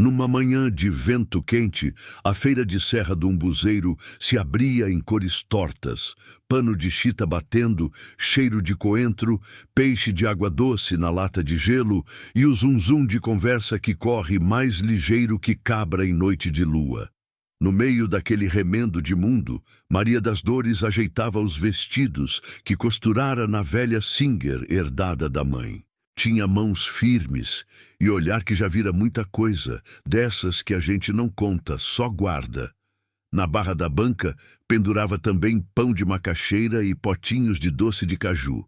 Numa manhã de vento quente, a feira de Serra do Umbuzeiro se abria em cores tortas, pano de chita batendo, cheiro de coentro, peixe de água doce na lata de gelo e o zunzum de conversa que corre mais ligeiro que cabra em noite de lua. No meio daquele remendo de mundo, Maria das Dores ajeitava os vestidos que costurara na velha Singer herdada da mãe. Tinha mãos firmes e olhar que já vira muita coisa, dessas que a gente não conta, só guarda. Na barra da banca pendurava também pão de macaxeira e potinhos de doce de caju.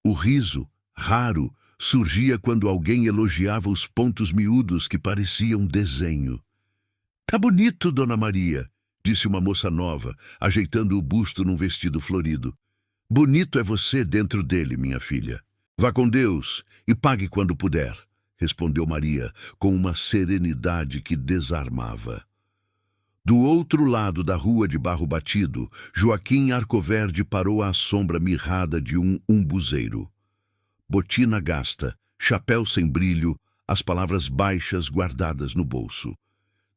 O riso, raro, surgia quando alguém elogiava os pontos miúdos que pareciam desenho. "Tá bonito, Dona Maria", disse uma moça nova, ajeitando o busto num vestido florido. "Bonito é você dentro dele, minha filha." "Vá com Deus e pague quando puder", respondeu Maria, com uma serenidade que desarmava. Do outro lado da rua de barro batido, Joaquim Arcoverde parou à sombra mirrada de um umbuzeiro. Botina gasta, chapéu sem brilho, as palavras baixas guardadas no bolso.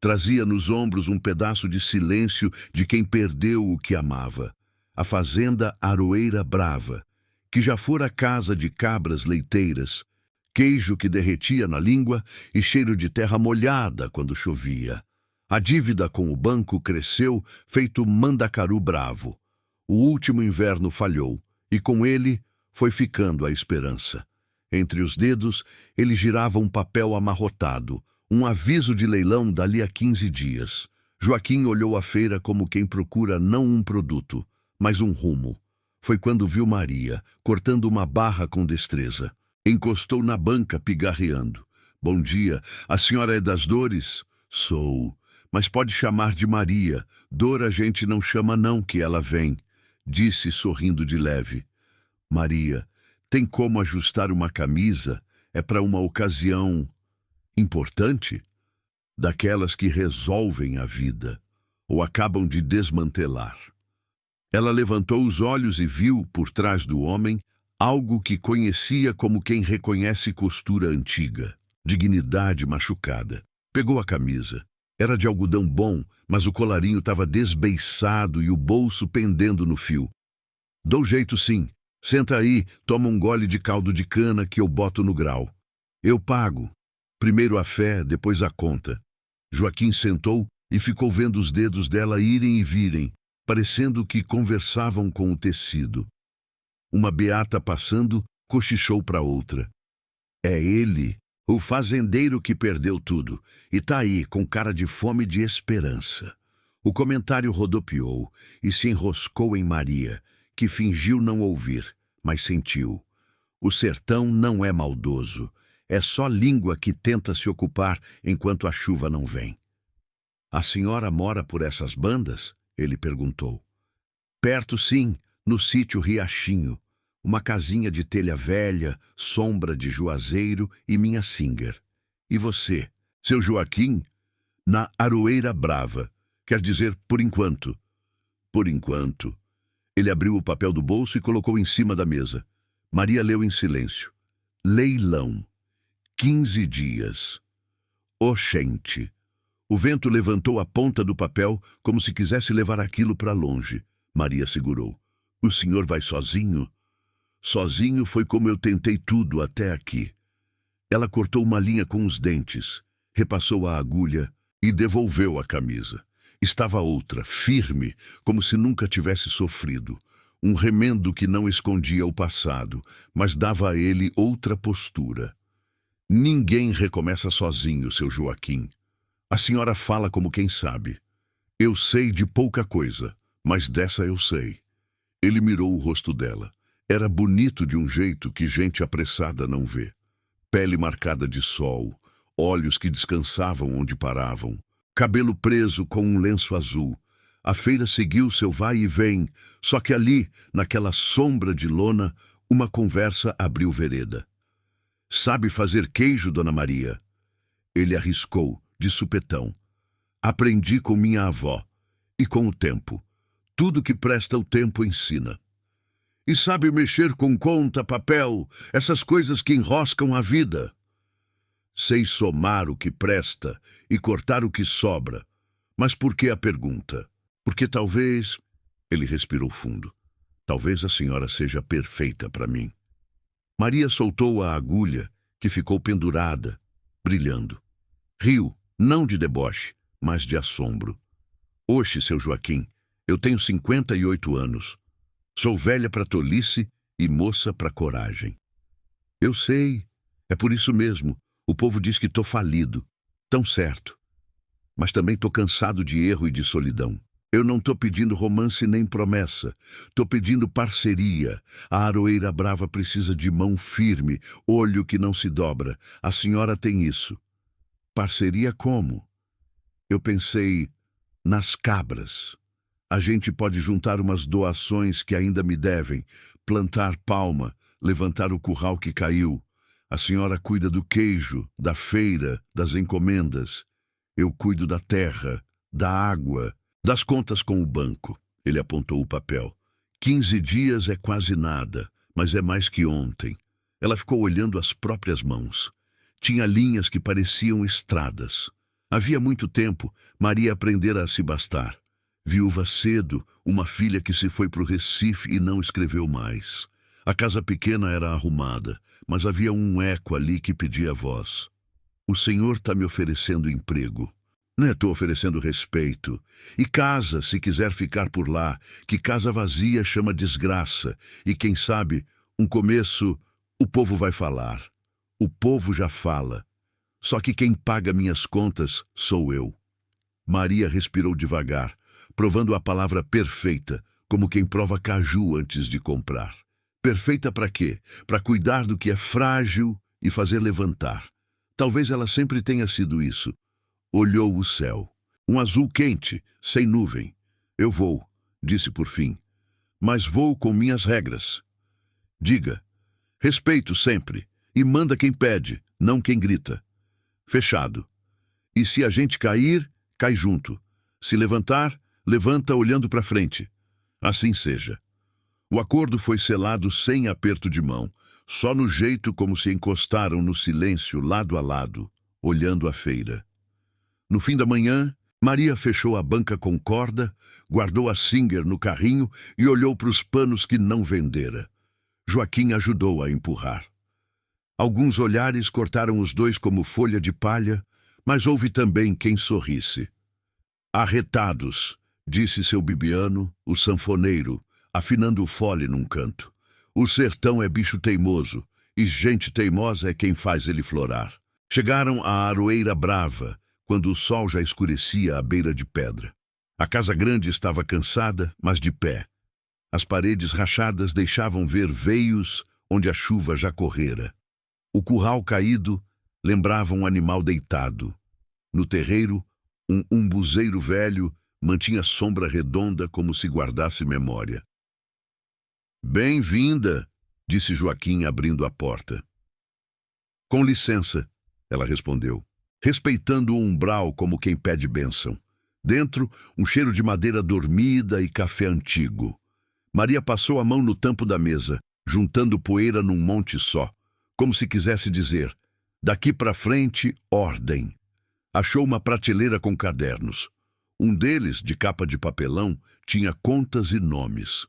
Trazia nos ombros um pedaço de silêncio de quem perdeu o que amava. A fazenda Aroeira Brava, que já fora casa de cabras leiteiras, queijo que derretia na língua e cheiro de terra molhada quando chovia. A dívida com o banco cresceu, feito mandacaru bravo. O último inverno falhou, e com ele foi ficando a esperança. Entre os dedos, ele girava um papel amarrotado, um aviso de leilão dali a 15 dias. Joaquim olhou a feira como quem procura não um produto, mas um rumo. Foi quando viu Maria, cortando uma barra com destreza. Encostou na banca, pigarreando. "Bom dia, a senhora é das Dores?" "Sou, mas pode chamar de Maria. Dor a gente não chama não, que ela vem", disse sorrindo de leve. "Maria, tem como ajustar uma camisa? É para uma ocasião importante? Daquelas que resolvem a vida, ou acabam de desmantelar." Ela levantou os olhos e viu, por trás do homem, algo que conhecia como quem reconhece costura antiga, dignidade machucada. Pegou a camisa. Era de algodão bom, mas o colarinho estava desbeiçado e o bolso pendendo no fio. "Dou jeito sim. Senta aí, toma um gole de caldo de cana que eu boto no grau. Eu pago. Primeiro a fé, depois a conta." Joaquim sentou e ficou vendo os dedos dela irem e virem, parecendo que conversavam com o tecido. Uma beata passando, cochichou para outra. "É ele, o fazendeiro que perdeu tudo, e tá aí com cara de fome e de esperança." O comentário rodopiou e se enroscou em Maria, que fingiu não ouvir, mas sentiu. O sertão não é maldoso, é só língua que tenta se ocupar enquanto a chuva não vem. "A senhora mora por essas bandas?" ele perguntou. "Perto sim, no sítio Riachinho. Uma casinha de telha velha, sombra de juazeiro e minha Singer. E você, seu Joaquim?" "Na Aroeira Brava. Quer dizer, por enquanto." "Por enquanto." Ele abriu o papel do bolso e colocou em cima da mesa. Maria leu em silêncio. "Leilão. 15 dias. Oxente." O vento levantou a ponta do papel como se quisesse levar aquilo para longe. Maria segurou. "O senhor vai sozinho?" "Sozinho foi como eu tentei tudo até aqui." Ela cortou uma linha com os dentes, repassou a agulha e devolveu a camisa. Estava outra, firme, como se nunca tivesse sofrido. Um remendo que não escondia o passado, mas dava a ele outra postura. "Ninguém recomeça sozinho, seu Joaquim. A senhora fala como quem sabe. Eu sei de pouca coisa, mas dessa eu sei." Ele mirou o rosto dela. Era bonito de um jeito que gente apressada não vê. Pele marcada de sol, olhos que descansavam onde paravam, cabelo preso com um lenço azul. A feira seguiu seu vai e vem, só que ali, naquela sombra de lona, uma conversa abriu vereda. "Sabe fazer queijo, Dona Maria?" Ele arriscou, de supetão. "Aprendi com minha avó. E com o tempo. Tudo que presta o tempo ensina." "E sabe mexer com conta, papel, essas coisas que enroscam a vida?" sei somar o que presta e cortar o que sobra. Mas por que a pergunta? Porque talvez... Ele respirou fundo. Talvez a senhora seja perfeita para mim. Maria soltou a agulha, que ficou pendurada, brilhando. Riu, não de deboche, mas de assombro. Oxe, seu Joaquim, eu tenho 58 anos. Sou velha para tolice e moça para coragem. Eu sei, é por isso mesmo. O povo diz que tô falido. Tão certo. Mas também tô cansado de erro e de solidão. Eu não tô pedindo romance nem promessa. Tô pedindo parceria. A aroeira brava precisa de mão firme, olho que não se dobra. A senhora tem isso. Parceria como? Eu pensei nas cabras. A gente pode juntar umas doações que ainda me devem, plantar palma, levantar o curral que caiu. A senhora cuida do queijo, da feira, das encomendas. Eu cuido da terra, da água, das contas com o banco. Ele apontou o papel. 15 dias é quase nada, mas é mais que ontem. Ela ficou olhando as próprias mãos. Tinha linhas que pareciam estradas. Havia muito tempo, Maria aprendera a se bastar. Viúva cedo, uma filha que se foi para o Recife e não escreveu mais. A casa pequena era arrumada, mas havia um eco ali que pedia voz. O senhor está me oferecendo emprego. Não estou oferecendo respeito. E casa, se quiser ficar por lá, que casa vazia chama desgraça. E quem sabe, um começo, o povo vai falar. O povo já fala. Só que quem paga minhas contas sou eu. Maria respirou devagar, provando a palavra perfeita, como quem prova caju antes de comprar. Perfeita para quê? Para cuidar do que é frágil e fazer levantar. Talvez ela sempre tenha sido isso. Olhou o céu. Um azul quente, sem nuvem. Eu vou, disse por fim. Mas vou com minhas regras. Diga. Respeito sempre. E manda quem pede, não quem grita. Fechado. E se a gente cair, cai junto. Se levantar, levanta olhando para frente. Assim seja. O acordo foi selado sem aperto de mão, só no jeito como se encostaram no silêncio lado a lado, olhando a feira. No fim da manhã, Maria fechou a banca com corda, guardou a Singer no carrinho e olhou para os panos que não vendera. Joaquim ajudou a empurrar. Alguns olhares cortaram os dois como folha de palha, mas houve também quem sorrisse. Arretados, disse seu Bibiano, o sanfoneiro, afinando o fole num canto. O sertão é bicho teimoso, e gente teimosa é quem faz ele florar. Chegaram à aroeira brava, quando o sol já escurecia à beira de pedra. A casa grande estava cansada, mas de pé. As paredes rachadas deixavam ver veios onde a chuva já correra. O curral caído lembrava um animal deitado. No terreiro, um umbuzeiro velho mantinha sombra redonda como se guardasse memória. Bem-vinda, disse Joaquim abrindo a porta. Com licença, ela respondeu, respeitando o umbral como quem pede bênção. Dentro, um cheiro de madeira dormida e café antigo. Maria passou a mão no tampo da mesa, juntando poeira num monte só, como se quisesse dizer, daqui para frente, ordem. Achou uma prateleira com cadernos. Um deles, de capa de papelão, tinha contas e nomes.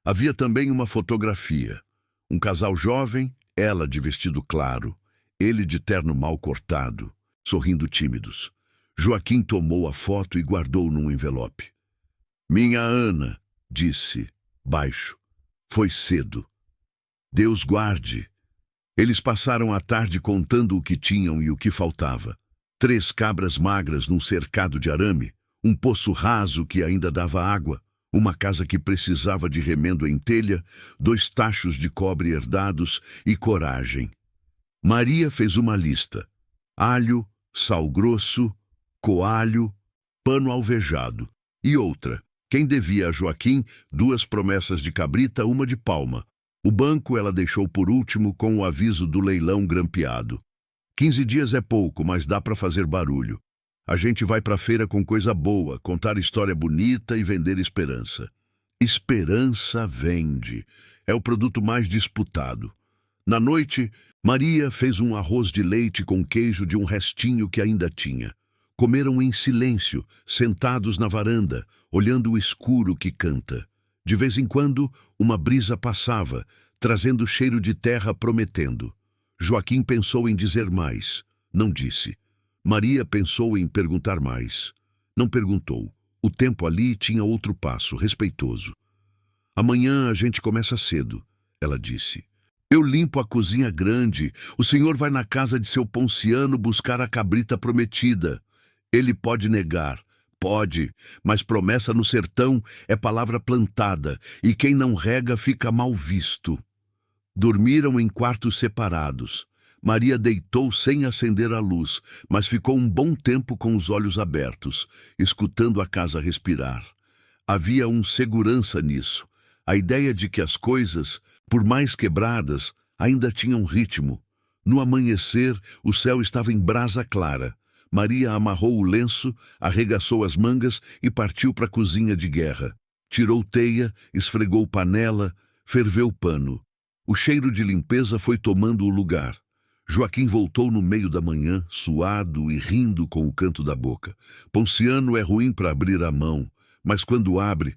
Havia também uma fotografia. Um casal jovem, ela de vestido claro, ele de terno mal cortado, sorrindo tímidos. Joaquim tomou a foto e guardou num envelope. Minha Ana, disse, baixo. Foi cedo. Deus guarde. Eles passaram a tarde contando o que tinham e o que faltava. 3 cabras magras num cercado de arame, um poço raso que ainda dava água, uma casa que precisava de remendo em telha, 2 tachos de cobre herdados e coragem. Maria fez uma lista. Alho, sal grosso, coalho, pano alvejado. E outra, quem devia a Joaquim 2 promessas de cabrita, uma de palma. O banco ela deixou por último com o aviso do leilão grampeado. 15 dias é pouco, mas dá para fazer barulho. A gente vai para a feira com coisa boa, contar história bonita e vender esperança. Esperança vende. É o produto mais disputado. Na noite, Maria fez um arroz de leite com queijo de um restinho que ainda tinha. Comeram em silêncio, sentados na varanda, olhando o escuro que canta. De vez em quando, uma brisa passava, trazendo cheiro de terra prometendo. Joaquim pensou em dizer mais. Não disse. Maria pensou em perguntar mais. Não perguntou. O tempo ali tinha outro passo, respeitoso. Amanhã a gente começa cedo, ela disse. Eu limpo a cozinha grande. O senhor vai na casa de seu Ponciano buscar a cabrita prometida. Ele pode negar. Pode, mas promessa no sertão é palavra plantada, e quem não rega fica mal visto. Dormiram em quartos separados. Maria deitou sem acender a luz, mas ficou um bom tempo com os olhos abertos, escutando a casa respirar. Havia segurança nisso, a ideia de que as coisas, por mais quebradas, ainda tinham ritmo. No amanhecer, o céu estava em brasa clara. Maria amarrou o lenço, arregaçou as mangas e partiu para a cozinha de guerra. Tirou teia, esfregou panela, ferveu pano. O cheiro de limpeza foi tomando o lugar. Joaquim voltou no meio da manhã, suado e rindo com o canto da boca. Ponciano é ruim para abrir a mão, mas quando abre,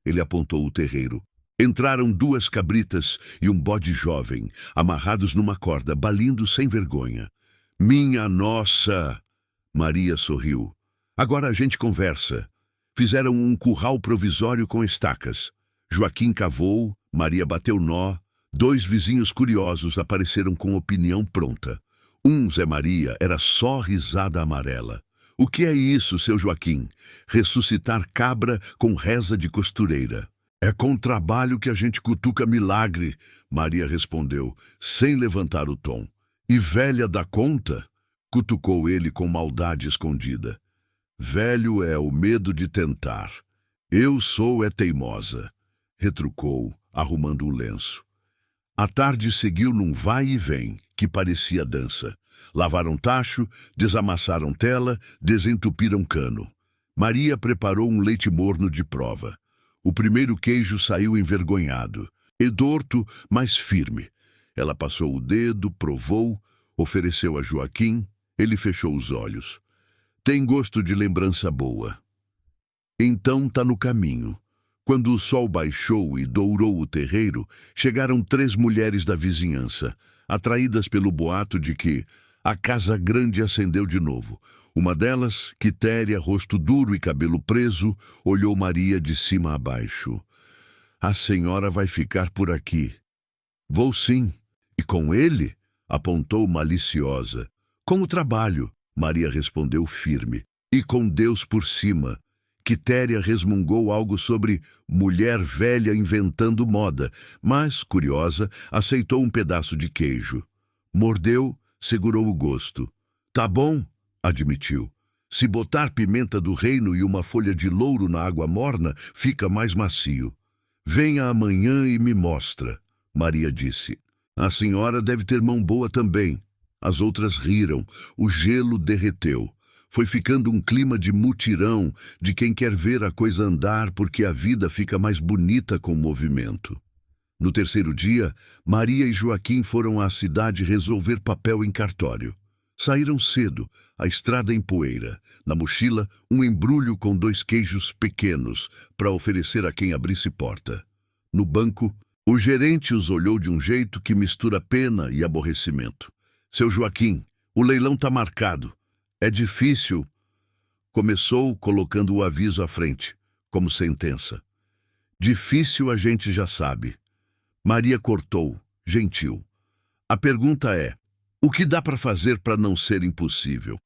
ele apontou o terreiro. Entraram 2 cabritas e um bode jovem, amarrados numa corda, balindo sem vergonha. Minha nossa! Maria sorriu. Agora a gente conversa. Fizeram um curral provisório com estacas. Joaquim cavou, Maria bateu nó. 2 vizinhos curiosos apareceram com opinião pronta. Zé Maria, era só risada amarela. O que é isso, seu Joaquim? Ressuscitar cabra com reza de costureira. É com trabalho que a gente cutuca milagre, Maria respondeu, sem levantar o tom. E velha dá conta? Cutucou ele com maldade escondida. Velho é o medo de tentar. Eu sou teimosa, retrucou, arrumando o lenço. A tarde seguiu num vai e vem, que parecia dança. Lavaram tacho, desamassaram tela, desentupiram cano. Maria preparou um leite morno de prova. O primeiro queijo saiu envergonhado, edorto, mas firme. Ela passou o dedo, provou, ofereceu a Joaquim. Ele fechou os olhos. Tem gosto de lembrança boa. Então tá no caminho. Quando o sol baixou e dourou o terreiro, chegaram 3 mulheres da vizinhança, atraídas pelo boato de que a casa grande acendeu de novo. Uma delas, Quitéria, rosto duro e cabelo preso, olhou Maria de cima a baixo. A senhora vai ficar por aqui. Vou sim. E com ele? Apontou maliciosa. Com o trabalho, Maria respondeu firme. E com Deus por cima. Quitéria resmungou algo sobre mulher velha inventando moda, mas, curiosa, aceitou um pedaço de queijo. Mordeu, segurou o gosto. Tá bom, admitiu. Se botar pimenta do reino e uma folha de louro na água morna, fica mais macio. Venha amanhã e me mostra, Maria disse. A senhora deve ter mão boa também. As outras riram. O gelo derreteu. Foi ficando um clima de mutirão, de quem quer ver a coisa andar porque a vida fica mais bonita com movimento. No terceiro dia, Maria e Joaquim foram à cidade resolver papel em cartório. Saíram cedo, a estrada em poeira. Na mochila, um embrulho com 2 queijos pequenos para oferecer a quem abrisse porta. No banco, o gerente os olhou de um jeito que mistura pena e aborrecimento. Seu Joaquim, o leilão tá marcado. É difícil. Começou colocando o aviso à frente, como sentença. Difícil a gente já sabe. Maria cortou, gentil. A pergunta é, o que dá para fazer para não ser impossível?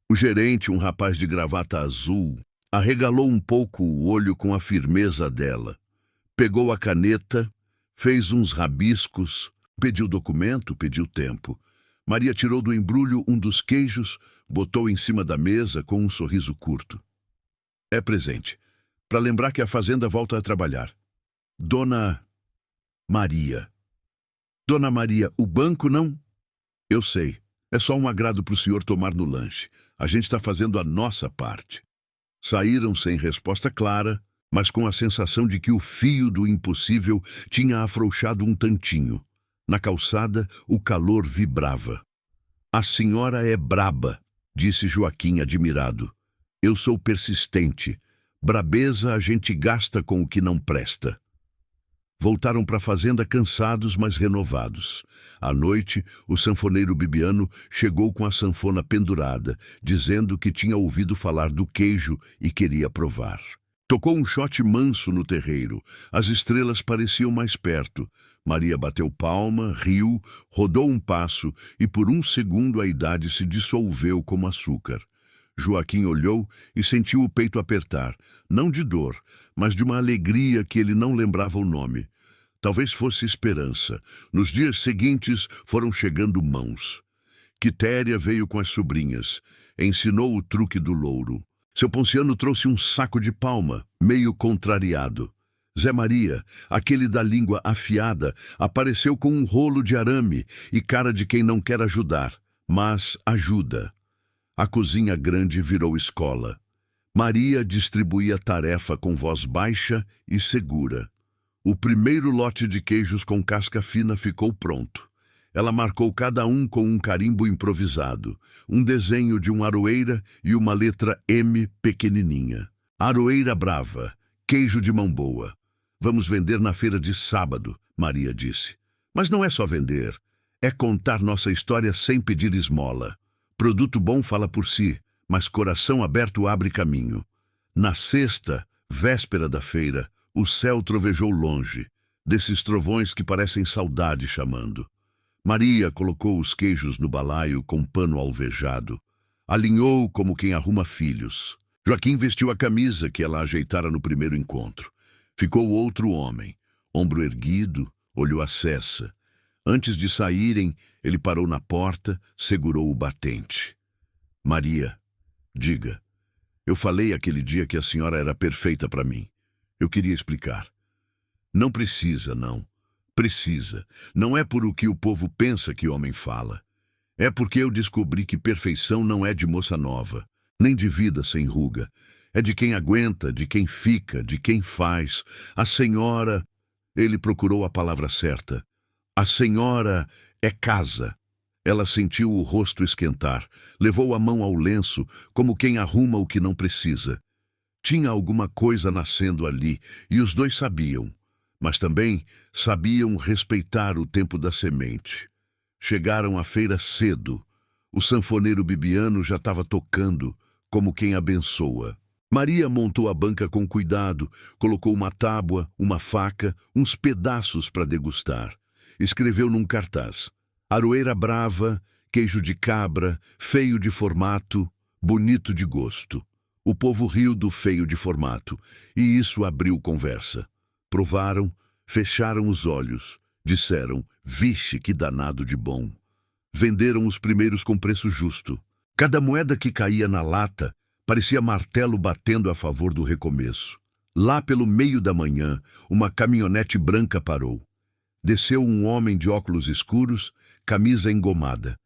O gerente, um rapaz de gravata azul, arregalou um pouco o olho com a firmeza dela. Pegou a caneta, fez uns rabiscos, pediu documento, pediu tempo. Maria tirou do embrulho um dos queijos, botou em cima da mesa com um sorriso curto. É presente, para lembrar que a fazenda volta a trabalhar. Dona Maria. Dona Maria, o banco não? Eu sei, é só um agrado para o senhor tomar no lanche. A gente está fazendo a nossa parte. Saíram sem resposta clara, mas com a sensação de que o fio do impossível tinha afrouxado um tantinho. Na calçada, o calor vibrava. "A senhora é braba", disse Joaquim admirado. "Eu sou persistente. Brabeza a gente gasta com o que não presta." Voltaram para a fazenda cansados, mas renovados. À noite, o sanfoneiro Bibiano chegou com a sanfona pendurada, dizendo que tinha ouvido falar do queijo e queria provar. Tocou um shot manso no terreiro. As estrelas pareciam mais perto. Maria bateu palma, riu, rodou um passo e por um segundo a idade se dissolveu como açúcar. Joaquim olhou e sentiu o peito apertar, não de dor, mas de uma alegria que ele não lembrava o nome. Talvez fosse esperança. Nos dias seguintes foram chegando mãos. Quitéria veio com as sobrinhas. Ensinou o truque do louro. Seu Ponciano trouxe um saco de palma, meio contrariado. Zé Maria, aquele da língua afiada, apareceu com um rolo de arame e cara de quem não quer ajudar, mas ajuda. A cozinha grande virou escola. Maria distribuía tarefa com voz baixa e segura. O primeiro lote de queijos com casca fina ficou pronto. Ela marcou cada um com um carimbo improvisado, um desenho de um aroeira e uma letra M pequenininha. Aroeira brava, queijo de mão boa. "Vamos vender na feira de sábado", Maria disse. "Mas não é só vender, é contar nossa história sem pedir esmola. Produto bom fala por si, mas coração aberto abre caminho." Na sexta, véspera da feira, o céu trovejou longe, desses trovões que parecem saudade chamando. Maria colocou os queijos no balaio com pano alvejado. Alinhou como quem arruma filhos. Joaquim vestiu a camisa que ela ajeitara no primeiro encontro. Ficou outro homem, ombro erguido, olhou a Cessa. Antes de saírem, ele parou na porta, segurou o batente. "Maria, diga, eu falei aquele dia que a senhora era perfeita para mim. Eu queria explicar. Não precisa, não. Precisa. Não é por o que o povo pensa que homem fala. É porque eu descobri que perfeição não é de moça nova, nem de vida sem ruga. É de quem aguenta, de quem fica, de quem faz. A senhora..." Ele procurou a palavra certa. "A senhora é casa." Ela sentiu o rosto esquentar, levou a mão ao lenço, como quem arruma o que não precisa. Tinha alguma coisa nascendo ali, e os dois sabiam, mas também sabiam respeitar o tempo da semente. Chegaram à feira cedo. O sanfoneiro Bibiano já estava tocando, como quem abençoa. Maria montou a banca com cuidado, colocou uma tábua, uma faca, uns pedaços para degustar. Escreveu num cartaz: "Aroeira brava, queijo de cabra, feio de formato, bonito de gosto." O povo riu do feio de formato, e isso abriu conversa. Provaram, fecharam os olhos, disseram: "Vixe, que danado de bom." Venderam os primeiros com preço justo. Cada moeda que caía na lata parecia martelo batendo a favor do recomeço. Lá pelo meio da manhã, uma caminhonete branca parou. Desceu um homem de óculos escuros, camisa engomada.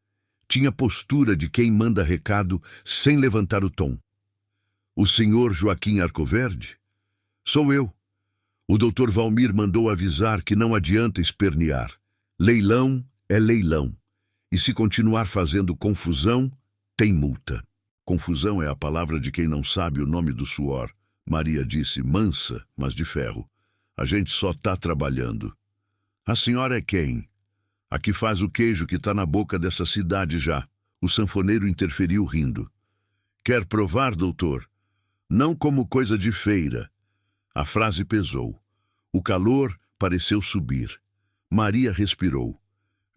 Tinha postura de quem manda recado sem levantar o tom. "O senhor Joaquim Arcoverde?" "Sou eu. O doutor Valmir mandou avisar que não adianta espernear. Leilão é leilão. E se continuar fazendo confusão, tem multa." "Confusão é a palavra de quem não sabe o nome do suor", Maria disse, mansa, mas de ferro. "A gente só tá trabalhando." "A senhora é quem?" "A que faz o queijo que tá na boca dessa cidade já." O sanfoneiro interferiu rindo. "Quer provar, doutor? Não como coisa de feira." A frase pesou. O calor pareceu subir. Maria respirou.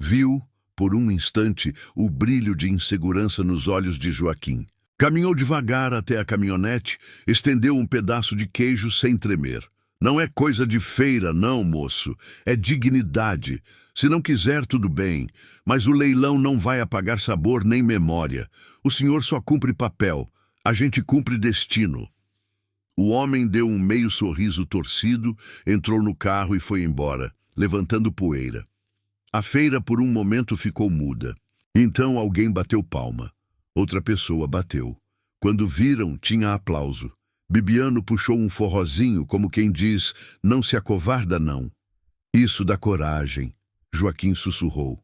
Viu, por um instante, o brilho de insegurança nos olhos de Joaquim. Caminhou devagar até a caminhonete, estendeu um pedaço de queijo sem tremer. "Não é coisa de feira, não, moço. É dignidade. Se não quiser, tudo bem. Mas o leilão não vai apagar sabor nem memória. O senhor só cumpre papel. A gente cumpre destino." O homem deu um meio sorriso torcido, entrou no carro e foi embora, levantando poeira. A feira por um momento ficou muda. Então alguém bateu palma. Outra pessoa bateu. Quando viram, tinha aplauso. Bibiano puxou um forrozinho, como quem diz: "Não se acovarda, não." "Isso dá coragem." Joaquim sussurrou.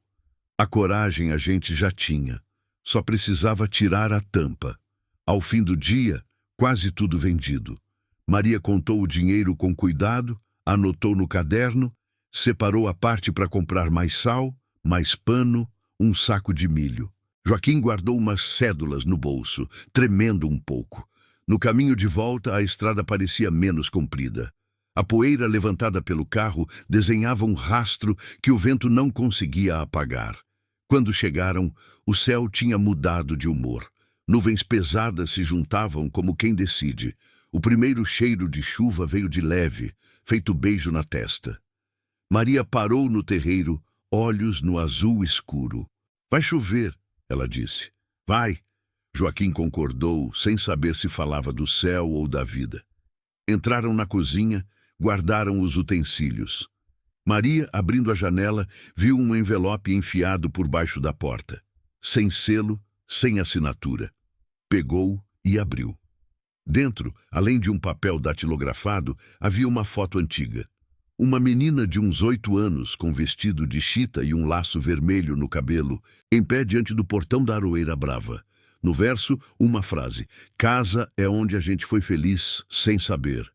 A coragem a gente já tinha. Só precisava tirar a tampa. Ao fim do dia, quase tudo vendido. Maria contou o dinheiro com cuidado, anotou no caderno, separou a parte para comprar mais sal, mais pano, um saco de milho. Joaquim guardou umas cédulas no bolso, tremendo um pouco. No caminho de volta, a estrada parecia menos comprida. A poeira levantada pelo carro desenhava um rastro que o vento não conseguia apagar. Quando chegaram, o céu tinha mudado de humor. Nuvens pesadas se juntavam como quem decide. O primeiro cheiro de chuva veio de leve, feito beijo na testa. Maria parou no terreiro, olhos no azul escuro. Vai chover, ela disse. Vai. Joaquim concordou, sem saber se falava do céu ou da vida. Entraram na cozinha, guardaram os utensílios. Maria, abrindo a janela, viu um envelope enfiado por baixo da porta. Sem selo, sem assinatura. Pegou e abriu. Dentro, além de um papel datilografado, havia uma foto antiga. Uma menina de uns 8 anos, com vestido de chita e um laço vermelho no cabelo, em pé diante do portão da Aroeira Brava. No verso, uma frase: casa é onde a gente foi feliz, sem saber.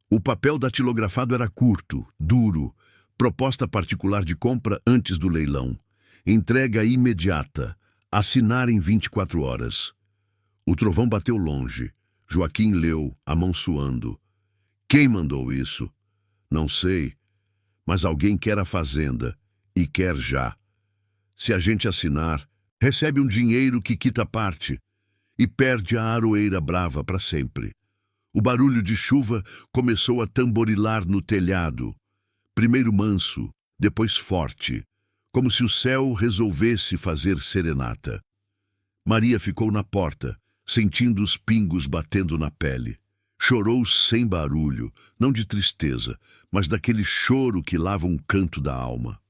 O papel datilografado era curto, duro, proposta particular de compra antes do leilão. Entrega imediata, assinar em 24 horas. O trovão bateu longe. Joaquim leu, a mão suando. Quem mandou isso? Não sei, mas alguém quer a fazenda, e quer já. Se a gente assinar, recebe um dinheiro que quita parte, e perde a Aroeira Brava para sempre. O barulho de chuva começou a tamborilar no telhado. Primeiro manso, depois forte, como se o céu resolvesse fazer serenata. Maria ficou na porta, sentindo os pingos batendo na pele. Chorou sem barulho, não de tristeza, mas daquele choro que lava um canto da alma.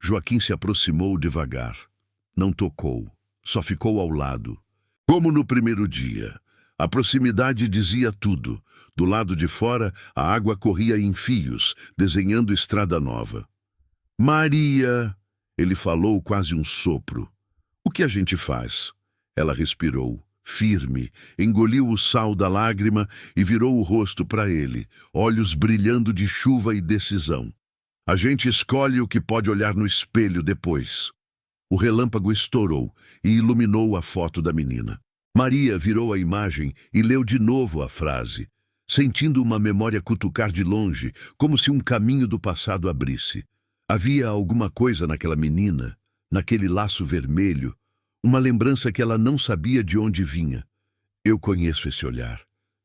Joaquim se aproximou devagar. Não tocou, só ficou ao lado. Como no primeiro dia. A proximidade dizia tudo. Do lado de fora, a água corria em fios, desenhando estrada nova. Maria! Ele falou quase um sopro. O que a gente faz? Ela respirou. Firme, engoliu o sal da lágrima e virou o rosto para ele, olhos brilhando de chuva e decisão. A gente escolhe o que pode olhar no espelho depois. O relâmpago estourou e iluminou a foto da menina. Maria virou a imagem e leu de novo a frase, sentindo uma memória cutucar de longe, como se um caminho do passado abrisse. Havia alguma coisa naquela menina, naquele laço vermelho, uma lembrança que ela não sabia de onde vinha. Eu conheço esse olhar,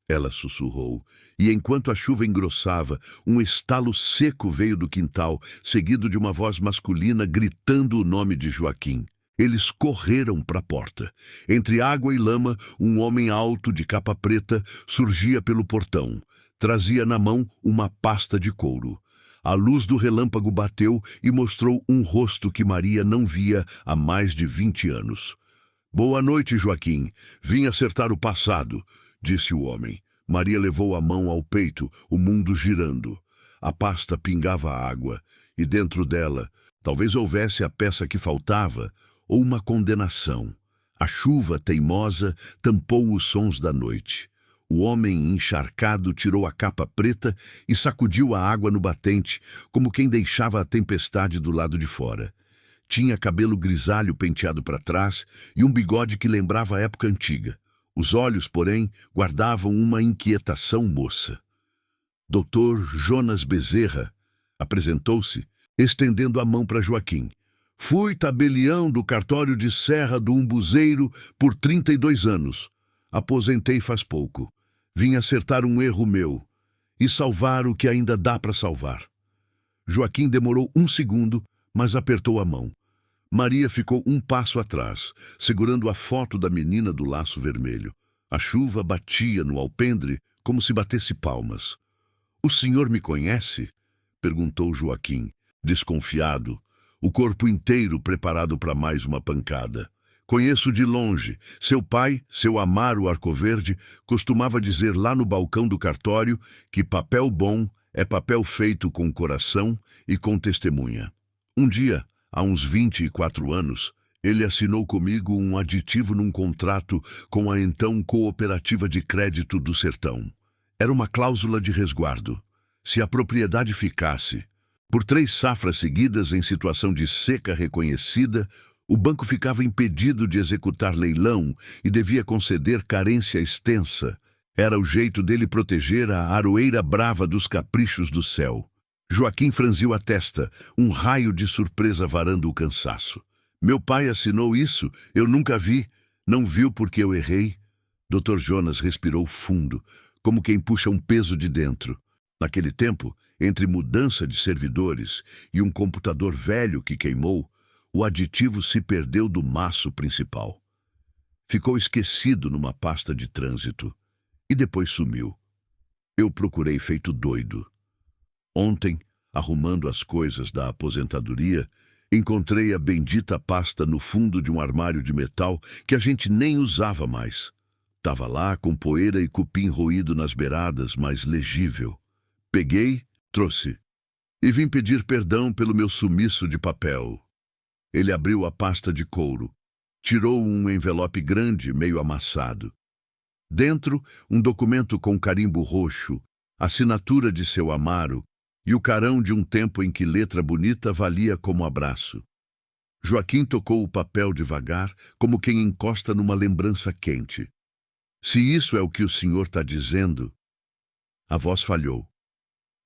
ela sussurrou, e enquanto a chuva engrossava, um estalo seco veio do quintal, seguido de uma voz masculina gritando o nome de Joaquim. Eles correram para a porta. Entre água e lama, um homem alto de capa preta surgia pelo portão. Trazia na mão uma pasta de couro. A luz do relâmpago bateu e mostrou um rosto que Maria não via há mais de 20 anos. Boa noite, Joaquim. Vim acertar o passado, disse o homem. Maria levou a mão ao peito, o mundo girando. A pasta pingava água, e dentro dela, talvez houvesse a peça que faltava, ou uma condenação. A chuva teimosa tampou os sons da noite. O homem encharcado tirou a capa preta e sacudiu a água no batente, como quem deixava a tempestade do lado de fora. Tinha cabelo grisalho penteado para trás e um bigode que lembrava a época antiga. Os olhos, porém, guardavam uma inquietação moça. Doutor Jonas Bezerra apresentou-se, estendendo a mão para Joaquim. Fui tabelião do cartório de Serra do Umbuzeiro por 32 anos. Aposentei faz pouco. Vim acertar um erro meu e salvar o que ainda dá para salvar. Joaquim demorou um segundo, mas apertou a mão. Maria ficou um passo atrás, segurando a foto da menina do laço vermelho. A chuva batia no alpendre como se batesse palmas. O senhor me conhece? Perguntou Joaquim, desconfiado, o corpo inteiro preparado para mais uma pancada. Conheço de longe. Seu pai, seu Amaro Arcoverde, costumava dizer lá no balcão do cartório que papel bom é papel feito com coração e com testemunha. Um dia, há uns 24 anos, ele assinou comigo um aditivo num contrato com a então Cooperativa de Crédito do Sertão. Era uma cláusula de resguardo. Se a propriedade ficasse por 3 safras seguidas em situação de seca reconhecida, o banco ficava impedido de executar leilão e devia conceder carência extensa. Era o jeito dele proteger a aroeira brava dos caprichos do céu. Joaquim franziu a testa, um raio de surpresa varando o cansaço. Meu pai assinou isso, eu nunca vi. Não viu porque eu errei? Dr. Jonas respirou fundo, como quem puxa um peso de dentro. Naquele tempo, entre mudança de servidores e um computador velho que queimou, o aditivo se perdeu do maço principal. Ficou esquecido numa pasta de trânsito e depois sumiu. Eu procurei feito doido. Ontem, arrumando as coisas da aposentadoria, encontrei a bendita pasta no fundo de um armário de metal que a gente nem usava mais. Tava lá com poeira e cupim roído nas beiradas, mas legível. Peguei, trouxe e vim pedir perdão pelo meu sumiço de papel. Ele abriu a pasta de couro, tirou um envelope grande, meio amassado. Dentro, um documento com carimbo roxo, assinatura de seu Amaro e o carão de um tempo em que letra bonita valia como abraço. Joaquim tocou o papel devagar, como quem encosta numa lembrança quente. Se isso é o que o senhor está dizendo... A voz falhou.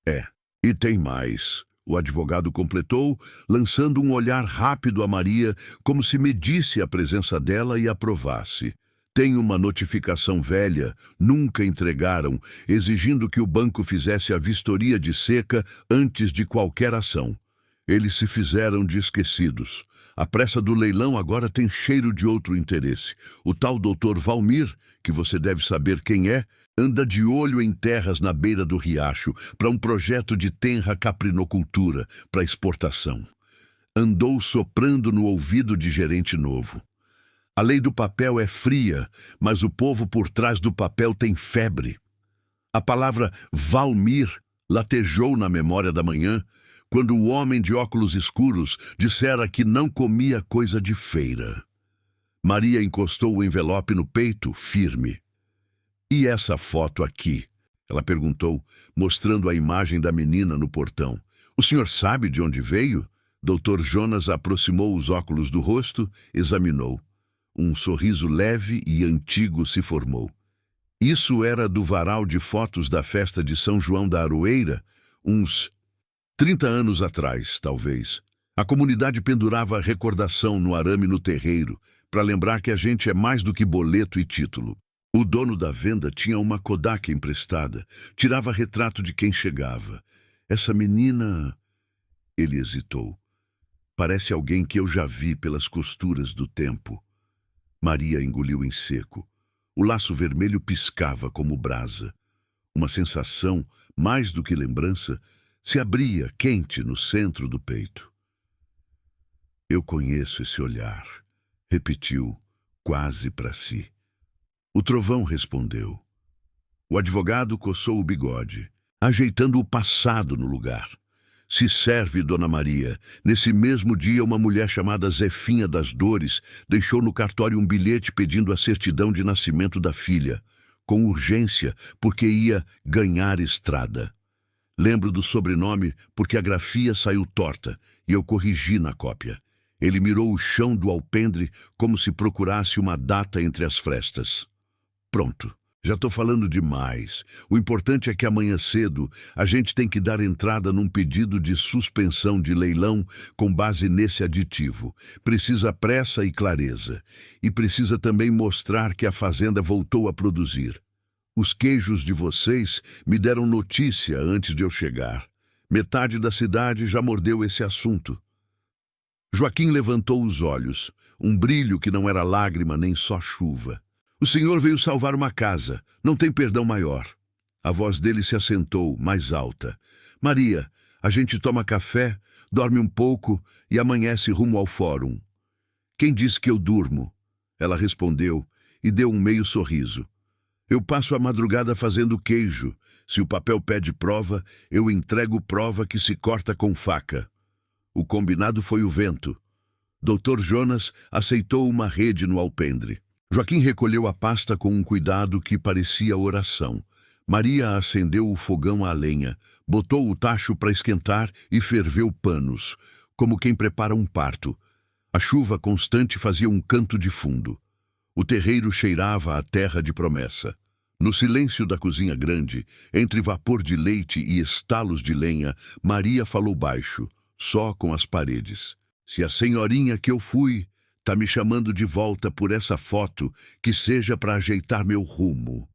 É, e tem mais. O advogado completou, lançando um olhar rápido a Maria, como se medisse a presença dela e aprovasse. Tem uma notificação velha, nunca entregaram, exigindo que o banco fizesse a vistoria de seca antes de qualquer ação. Eles se fizeram de esquecidos. A pressa do leilão agora tem cheiro de outro interesse. O tal doutor Valmir, que você deve saber quem é, anda de olho em terras na beira do riacho para um projeto de tenra caprinocultura para exportação. Andou soprando no ouvido de gerente novo. A lei do papel é fria, mas o povo por trás do papel tem febre. A palavra Valmir latejou na memória da manhã, quando o homem de óculos escuros dissera que não comia coisa de feira. Maria encostou o envelope no peito, firme. E essa foto aqui? Ela perguntou, mostrando a imagem da menina no portão. O senhor sabe de onde veio? Dr. Jonas aproximou os óculos do rosto, examinou. Um sorriso leve e antigo se formou. Isso era do varal de fotos da festa de São João da Aroeira, uns 30 anos atrás, talvez. A comunidade pendurava recordação no arame no terreiro, para lembrar que a gente é mais do que boleto e título. O dono da venda tinha uma Kodak emprestada, tirava retrato de quem chegava. Essa menina... Ele hesitou. Parece alguém que eu já vi pelas costuras do tempo. Maria engoliu em seco. O laço vermelho piscava como brasa. Uma sensação, mais do que lembrança, se abria quente no centro do peito. Eu conheço esse olhar, repetiu, quase para si. O trovão respondeu. O advogado coçou o bigode, ajeitando o passado no lugar. Se serve, Dona Maria. Nesse mesmo dia, uma mulher chamada Zefinha das Dores deixou no cartório um bilhete pedindo a certidão de nascimento da filha, com urgência, porque ia ganhar estrada. Lembro do sobrenome porque a grafia saiu torta e eu corrigi na cópia. Ele mirou o chão do alpendre como se procurasse uma data entre as frestas. Pronto. Já estou falando demais. O importante é que amanhã cedo a gente tem que dar entrada num pedido de suspensão de leilão com base nesse aditivo. Precisa pressa e clareza. E precisa também mostrar que a fazenda voltou a produzir. Os queijos de vocês me deram notícia antes de eu chegar. Metade da cidade já mordeu esse assunto. Joaquim levantou os olhos, um brilho que não era lágrima nem só chuva. O senhor veio salvar uma casa, não tem perdão maior. A voz dele se assentou, mais alta. Maria, a gente toma café, dorme um pouco e amanhece rumo ao fórum. Quem disse que eu durmo? Ela respondeu e deu um meio sorriso. Eu passo a madrugada fazendo queijo. Se o papel pede prova, eu entrego prova que se corta com faca. O combinado foi o vento. Dr. Jonas aceitou uma rede no alpendre. Joaquim recolheu a pasta com um cuidado que parecia oração. Maria acendeu o fogão à lenha, botou o tacho para esquentar e ferveu panos, como quem prepara um parto. A chuva constante fazia um canto de fundo. O terreiro cheirava a terra de promessa. No silêncio da cozinha grande, entre vapor de leite e estalos de lenha, Maria falou baixo, só com as paredes. Se a senhorinha que eu fui tá me chamando de volta por essa foto, que seja para ajeitar meu rumo.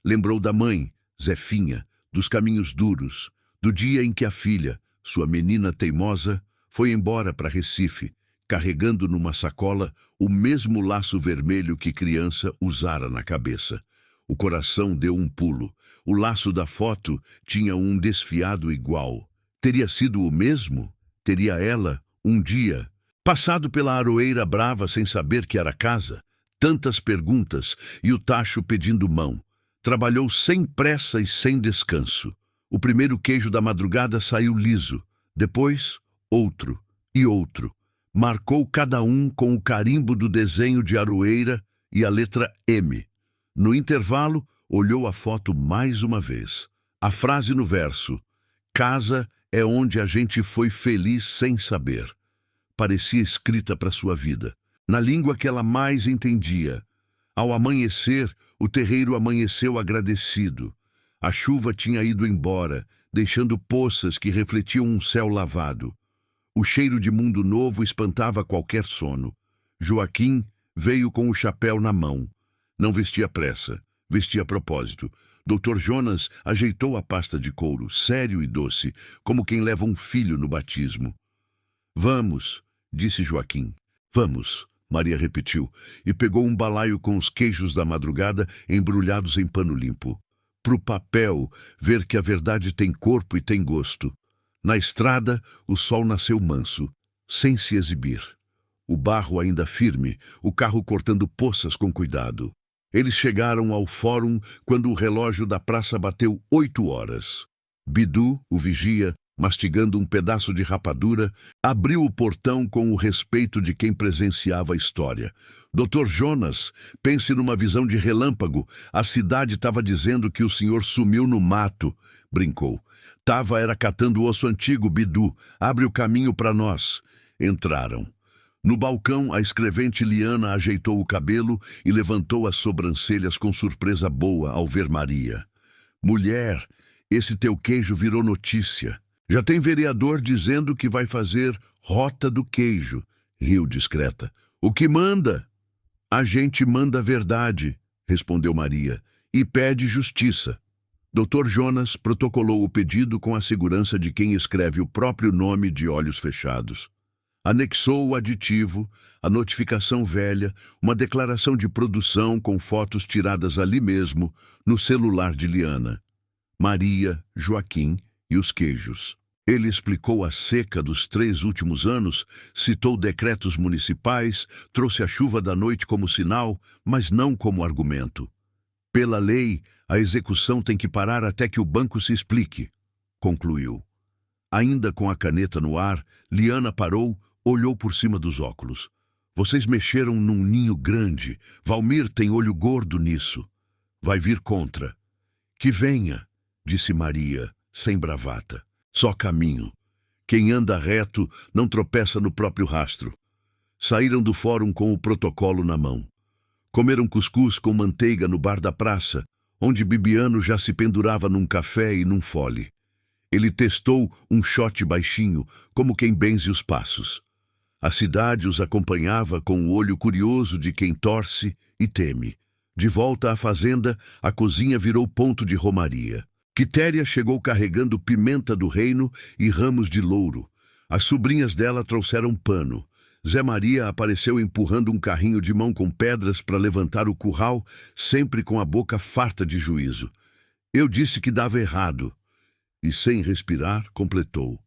Lembrou da mãe, Zefinha, dos caminhos duros, do dia em que a filha, sua menina teimosa, foi embora para Recife, carregando numa sacola o mesmo laço vermelho que criança usara na cabeça. O coração deu um pulo. O laço da foto tinha um desfiado igual. Teria sido o mesmo? Teria ela, um dia, passado pela aroeira brava sem saber que era casa? Tantas perguntas e o tacho pedindo mão. Trabalhou sem pressa e sem descanso. O primeiro queijo da madrugada saiu liso. Depois, outro e outro. Marcou cada um com o carimbo do desenho de aroeira e a letra M. No intervalo, olhou a foto mais uma vez. A frase no verso: casa é onde a gente foi feliz sem saber. Parecia escrita para sua vida, na língua que ela mais entendia. Ao amanhecer, o terreiro amanheceu agradecido. A chuva tinha ido embora, deixando poças que refletiam um céu lavado. O cheiro de mundo novo espantava qualquer sono. Joaquim veio com o chapéu na mão. Não vestia pressa, vestia a propósito. Dr. Jonas ajeitou a pasta de couro, sério e doce, como quem leva um filho no batismo. Vamos, disse Joaquim. Vamos, Maria repetiu, e pegou um balaio com os queijos da madrugada embrulhados em pano limpo. Pro papel ver que a verdade tem corpo e tem gosto. Na estrada, o sol nasceu manso, sem se exibir. O barro ainda firme, o carro cortando poças com cuidado. Eles chegaram ao fórum quando o relógio da praça bateu 8 horas. Bidu, o vigia, mastigando um pedaço de rapadura, abriu o portão com o respeito de quem presenciava a história. Dr. Jonas, pense numa visão de relâmpago. A cidade estava dizendo que o senhor sumiu no mato, brincou. Tava era catando o osso antigo, Bidu. Abre o caminho para nós. Entraram. No balcão, a escrevente Liana ajeitou o cabelo e levantou as sobrancelhas com surpresa boa ao ver Maria. Mulher, esse teu queijo virou notícia. Já tem vereador dizendo que vai fazer rota do queijo, riu discreta. O que manda? A gente manda a verdade, respondeu Maria, e pede justiça. Dr. Jonas protocolou o pedido com a segurança de quem escreve o próprio nome de olhos fechados. Anexou o aditivo, a notificação velha, uma declaração de produção com fotos tiradas ali mesmo, no celular de Liana. Maria, Joaquim e os queijos. Ele explicou a seca dos 3 últimos anos, citou decretos municipais, trouxe a chuva da noite como sinal, mas não como argumento. Pela lei, a execução tem que parar até que o banco se explique, concluiu. Ainda com a caneta no ar, Liana parou, olhou por cima dos óculos. Vocês mexeram num ninho grande. Valmir tem olho gordo nisso. Vai vir contra. Que venha, disse Maria, sem bravata. Só caminho. Quem anda reto não tropeça no próprio rastro. Saíram do fórum com o protocolo na mão. Comeram cuscuz com manteiga no bar da praça, onde Bibiano já se pendurava num café e num fole. Ele testou um shot baixinho, como quem benze os passos. A cidade os acompanhava com o olho curioso de quem torce e teme. De volta à fazenda, a cozinha virou ponto de romaria. Quitéria chegou carregando pimenta do reino e ramos de louro. As sobrinhas dela trouxeram pano. Zé Maria apareceu empurrando um carrinho de mão com pedras para levantar o curral, sempre com a boca farta de juízo. Eu disse que dava errado. E sem respirar, completou.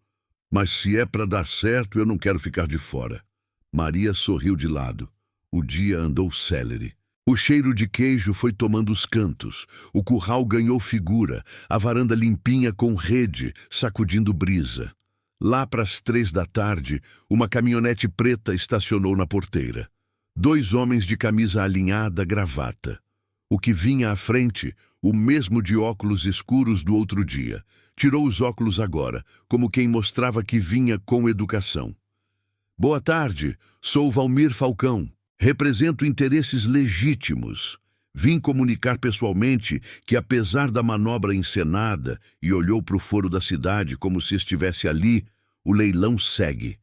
Mas se é para dar certo, eu não quero ficar de fora. Maria sorriu de lado. O dia andou célere. O cheiro de queijo foi tomando os cantos. O curral ganhou figura, a varanda limpinha com rede, sacudindo brisa. Lá para as 3 da tarde, uma caminhonete preta estacionou na porteira. 2 homens de camisa alinhada, gravata. O que vinha à frente, o mesmo de óculos escuros do outro dia. Tirou os óculos agora, como quem mostrava que vinha com educação. Boa tarde, sou Valmir Falcão. Represento interesses legítimos. Vim comunicar pessoalmente que, apesar da manobra encenada, e olhou para o foro da cidade como se estivesse ali, o leilão segue.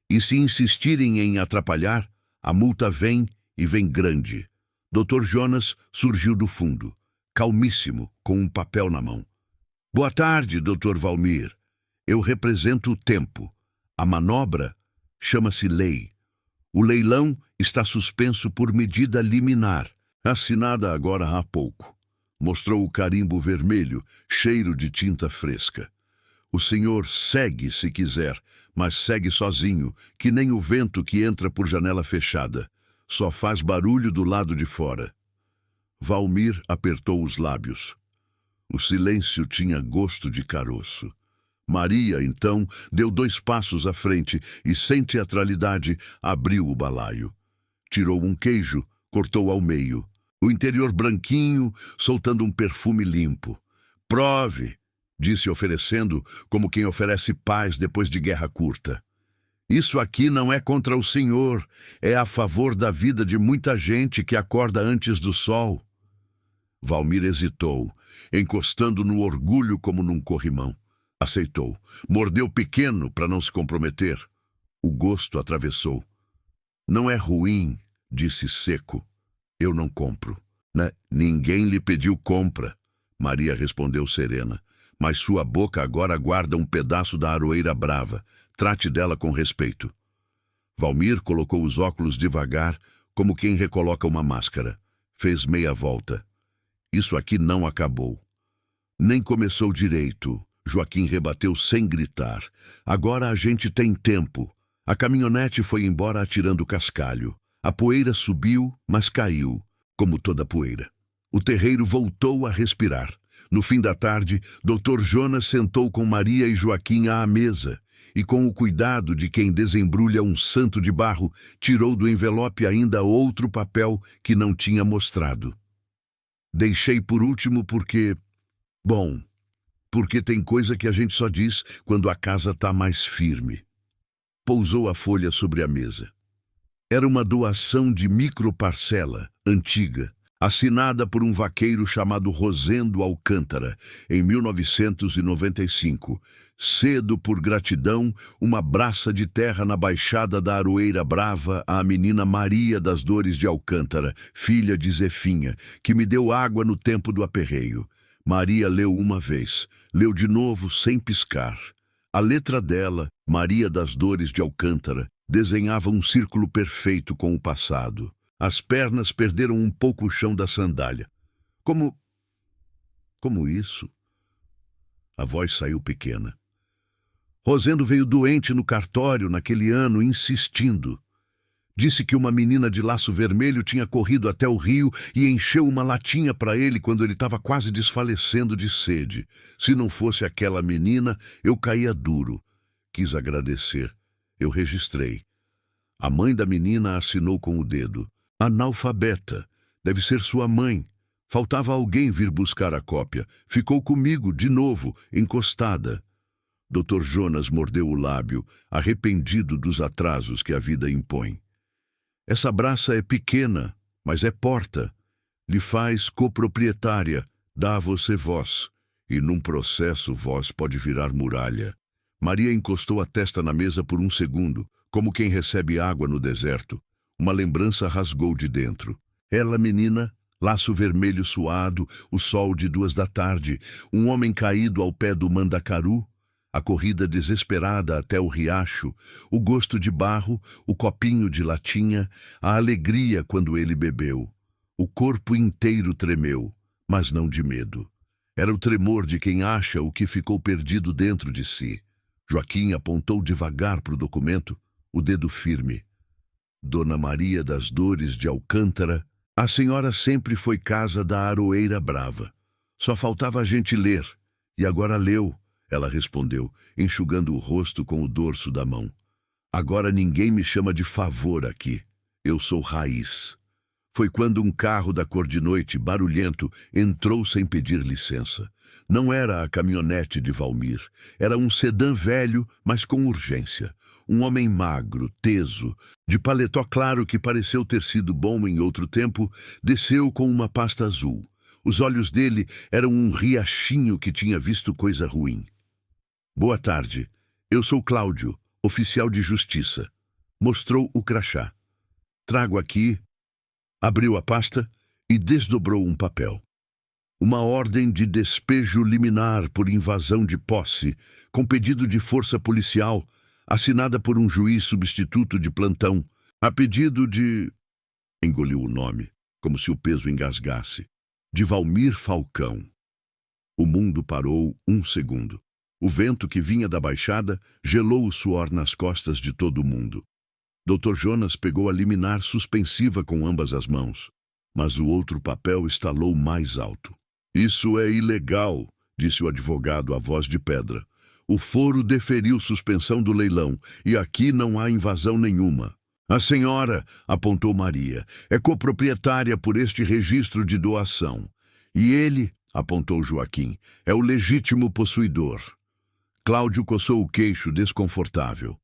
E se insistirem em atrapalhar, a multa vem e vem grande. Dr. Jonas surgiu do fundo, calmíssimo, com um papel na mão. Boa tarde, Dr. Valmir. Eu represento o tempo. A manobra chama-se lei. O leilão está suspenso por medida liminar, assinada agora há pouco. Mostrou o carimbo vermelho, cheiro de tinta fresca. O senhor segue se quiser, mas segue sozinho, que nem o vento que entra por janela fechada. Só faz barulho do lado de fora. Valmir apertou os lábios. O silêncio tinha gosto de caroço. Maria, então, deu 2 passos à frente e, sem teatralidade, abriu o balaio. Tirou um queijo, cortou ao meio. O interior branquinho, soltando um perfume limpo. Prove, disse oferecendo, como quem oferece paz depois de guerra curta. Isso aqui não é contra o senhor, é a favor da vida de muita gente que acorda antes do sol. Valmir hesitou, encostando no orgulho como num corrimão. Aceitou. Mordeu pequeno para não se comprometer. O gosto atravessou. Não é ruim, disse seco. Eu não compro. Ninguém lhe pediu compra, Maria respondeu serena. Mas sua boca agora guarda um pedaço da aroeira brava. Trate dela com respeito. Valmir colocou os óculos devagar, como quem recoloca uma máscara. Fez meia volta. Isso aqui não acabou. Nem começou direito. Joaquim rebateu sem gritar. Agora a gente tem tempo. A caminhonete foi embora atirando cascalho. A poeira subiu, mas caiu, como toda poeira. O terreiro voltou a respirar. No fim da tarde, Dr. Jonas sentou com Maria e Joaquim à mesa e, com o cuidado de quem desembrulha um santo de barro, tirou do envelope ainda outro papel que não tinha mostrado. Deixei por último porque... porque tem coisa que a gente só diz quando a casa tá mais firme. Pousou a folha sobre a mesa. Era uma doação de microparcela, antiga, assinada por um vaqueiro chamado Rosendo Alcântara, em 1995. Cedo por gratidão, uma braça de terra na baixada da Aroeira Brava à menina Maria das Dores de Alcântara, filha de Zefinha, que me deu água no tempo do aperreio. Maria leu uma vez, leu de novo sem piscar. A letra dela, Maria das Dores de Alcântara, desenhava um círculo perfeito com o passado. As pernas perderam um pouco o chão da sandália. Como isso? A voz saiu pequena. Rosendo veio doente no cartório naquele ano, insistindo. Disse que uma menina de laço vermelho tinha corrido até o rio e encheu uma latinha para ele quando ele estava quase desfalecendo de sede. Se não fosse aquela menina, eu caía duro. Quis agradecer. Eu registrei. A mãe da menina assinou com o dedo. Analfabeta. Deve ser sua mãe. Faltava alguém vir buscar a cópia. Ficou comigo, de novo, encostada. Dr. Jonas mordeu o lábio, arrependido dos atrasos que a vida impõe. Essa braça é pequena, mas é porta. Lhe faz coproprietária, dá a você voz. E num processo voz pode virar muralha. Maria encostou a testa na mesa por um segundo, como quem recebe água no deserto. Uma lembrança rasgou de dentro. Ela, menina, laço vermelho suado, o sol de 2 da tarde, um homem caído ao pé do mandacaru, a corrida desesperada até o riacho, o gosto de barro, o copinho de latinha, a alegria quando ele bebeu. O corpo inteiro tremeu, mas não de medo. Era o tremor de quem acha o que ficou perdido dentro de si. Joaquim apontou devagar para o documento, o dedo firme. Dona Maria das Dores de Alcântara, a senhora sempre foi casa da Aroeira Brava. Só faltava a gente ler, e agora leu. ela respondeu, enxugando o rosto com o dorso da mão. Agora ninguém me chama de favor aqui. Eu sou Raiz. Foi quando um carro da cor de noite, barulhento, entrou sem pedir licença. Não era a caminhonete de Valmir. Era um sedã velho, mas com urgência. Um homem magro, teso, de paletó claro que pareceu ter sido bom em outro tempo, desceu com uma pasta azul. Os olhos dele eram um riachinho que tinha visto coisa ruim. Boa tarde. Eu sou Cláudio, oficial de justiça. Mostrou o crachá. Trago aqui... Abriu a pasta e desdobrou um papel. Uma ordem de despejo liminar por invasão de posse, com pedido de força policial, assinada por um juiz substituto de plantão, a pedido de... Engoliu o nome, como se o peso engasgasse. De Valmir Falcão. O mundo parou um segundo. O vento que vinha da baixada gelou o suor nas costas de todo mundo. Dr. Jonas pegou a liminar suspensiva com ambas as mãos, mas o outro papel estalou mais alto. Isso é ilegal, disse o advogado à voz de pedra. O foro deferiu suspensão do leilão e aqui não há invasão nenhuma. A senhora, apontou Maria, é coproprietária por este registro de doação. E ele, apontou Joaquim, é o legítimo possuidor. Cláudio coçou o queixo desconfortável.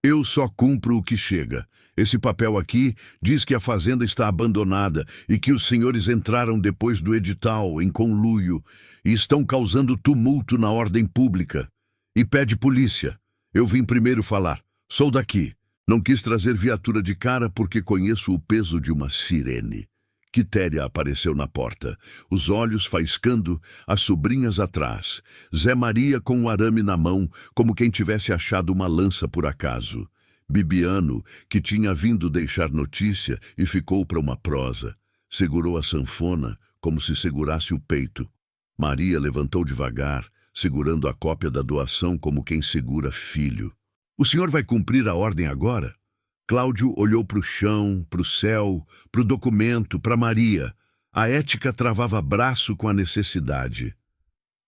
Eu só cumpro o que chega. Esse papel aqui diz que a fazenda está abandonada e que os senhores entraram depois do edital, em conluio, e estão causando tumulto na ordem pública. E pede polícia. Eu vim primeiro falar. Sou daqui. Não quis trazer viatura de cara porque conheço o peso de uma sirene. Quitéria apareceu na porta, os olhos faiscando, as sobrinhas atrás. Zé Maria com o arame na mão, como quem tivesse achado uma lança por acaso. Bibiano, que tinha vindo deixar notícia e ficou para uma prosa. Segurou a sanfona, como se segurasse o peito. Maria levantou devagar, segurando a cópia da doação como quem segura filho. O senhor vai cumprir a ordem agora? Cláudio olhou para o chão, para o céu, para o documento, para Maria. A ética travava braço com a necessidade.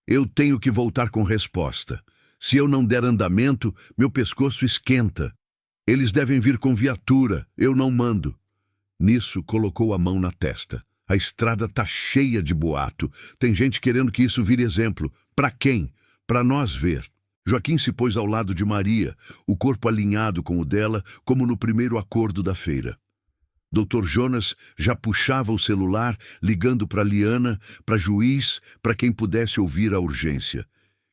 Eu tenho que voltar com resposta. Se eu não der andamento, meu pescoço esquenta. Eles devem vir com viatura, eu não mando. Nisso, colocou a mão na testa. A estrada tá cheia de boato. Tem gente querendo que isso vire exemplo. Para quem? Para nós ver. Joaquim se pôs ao lado de Maria, o corpo alinhado com o dela, como no primeiro acordo da feira. Dr. Jonas já puxava o celular, ligando para Liana, para juiz, para quem pudesse ouvir a urgência.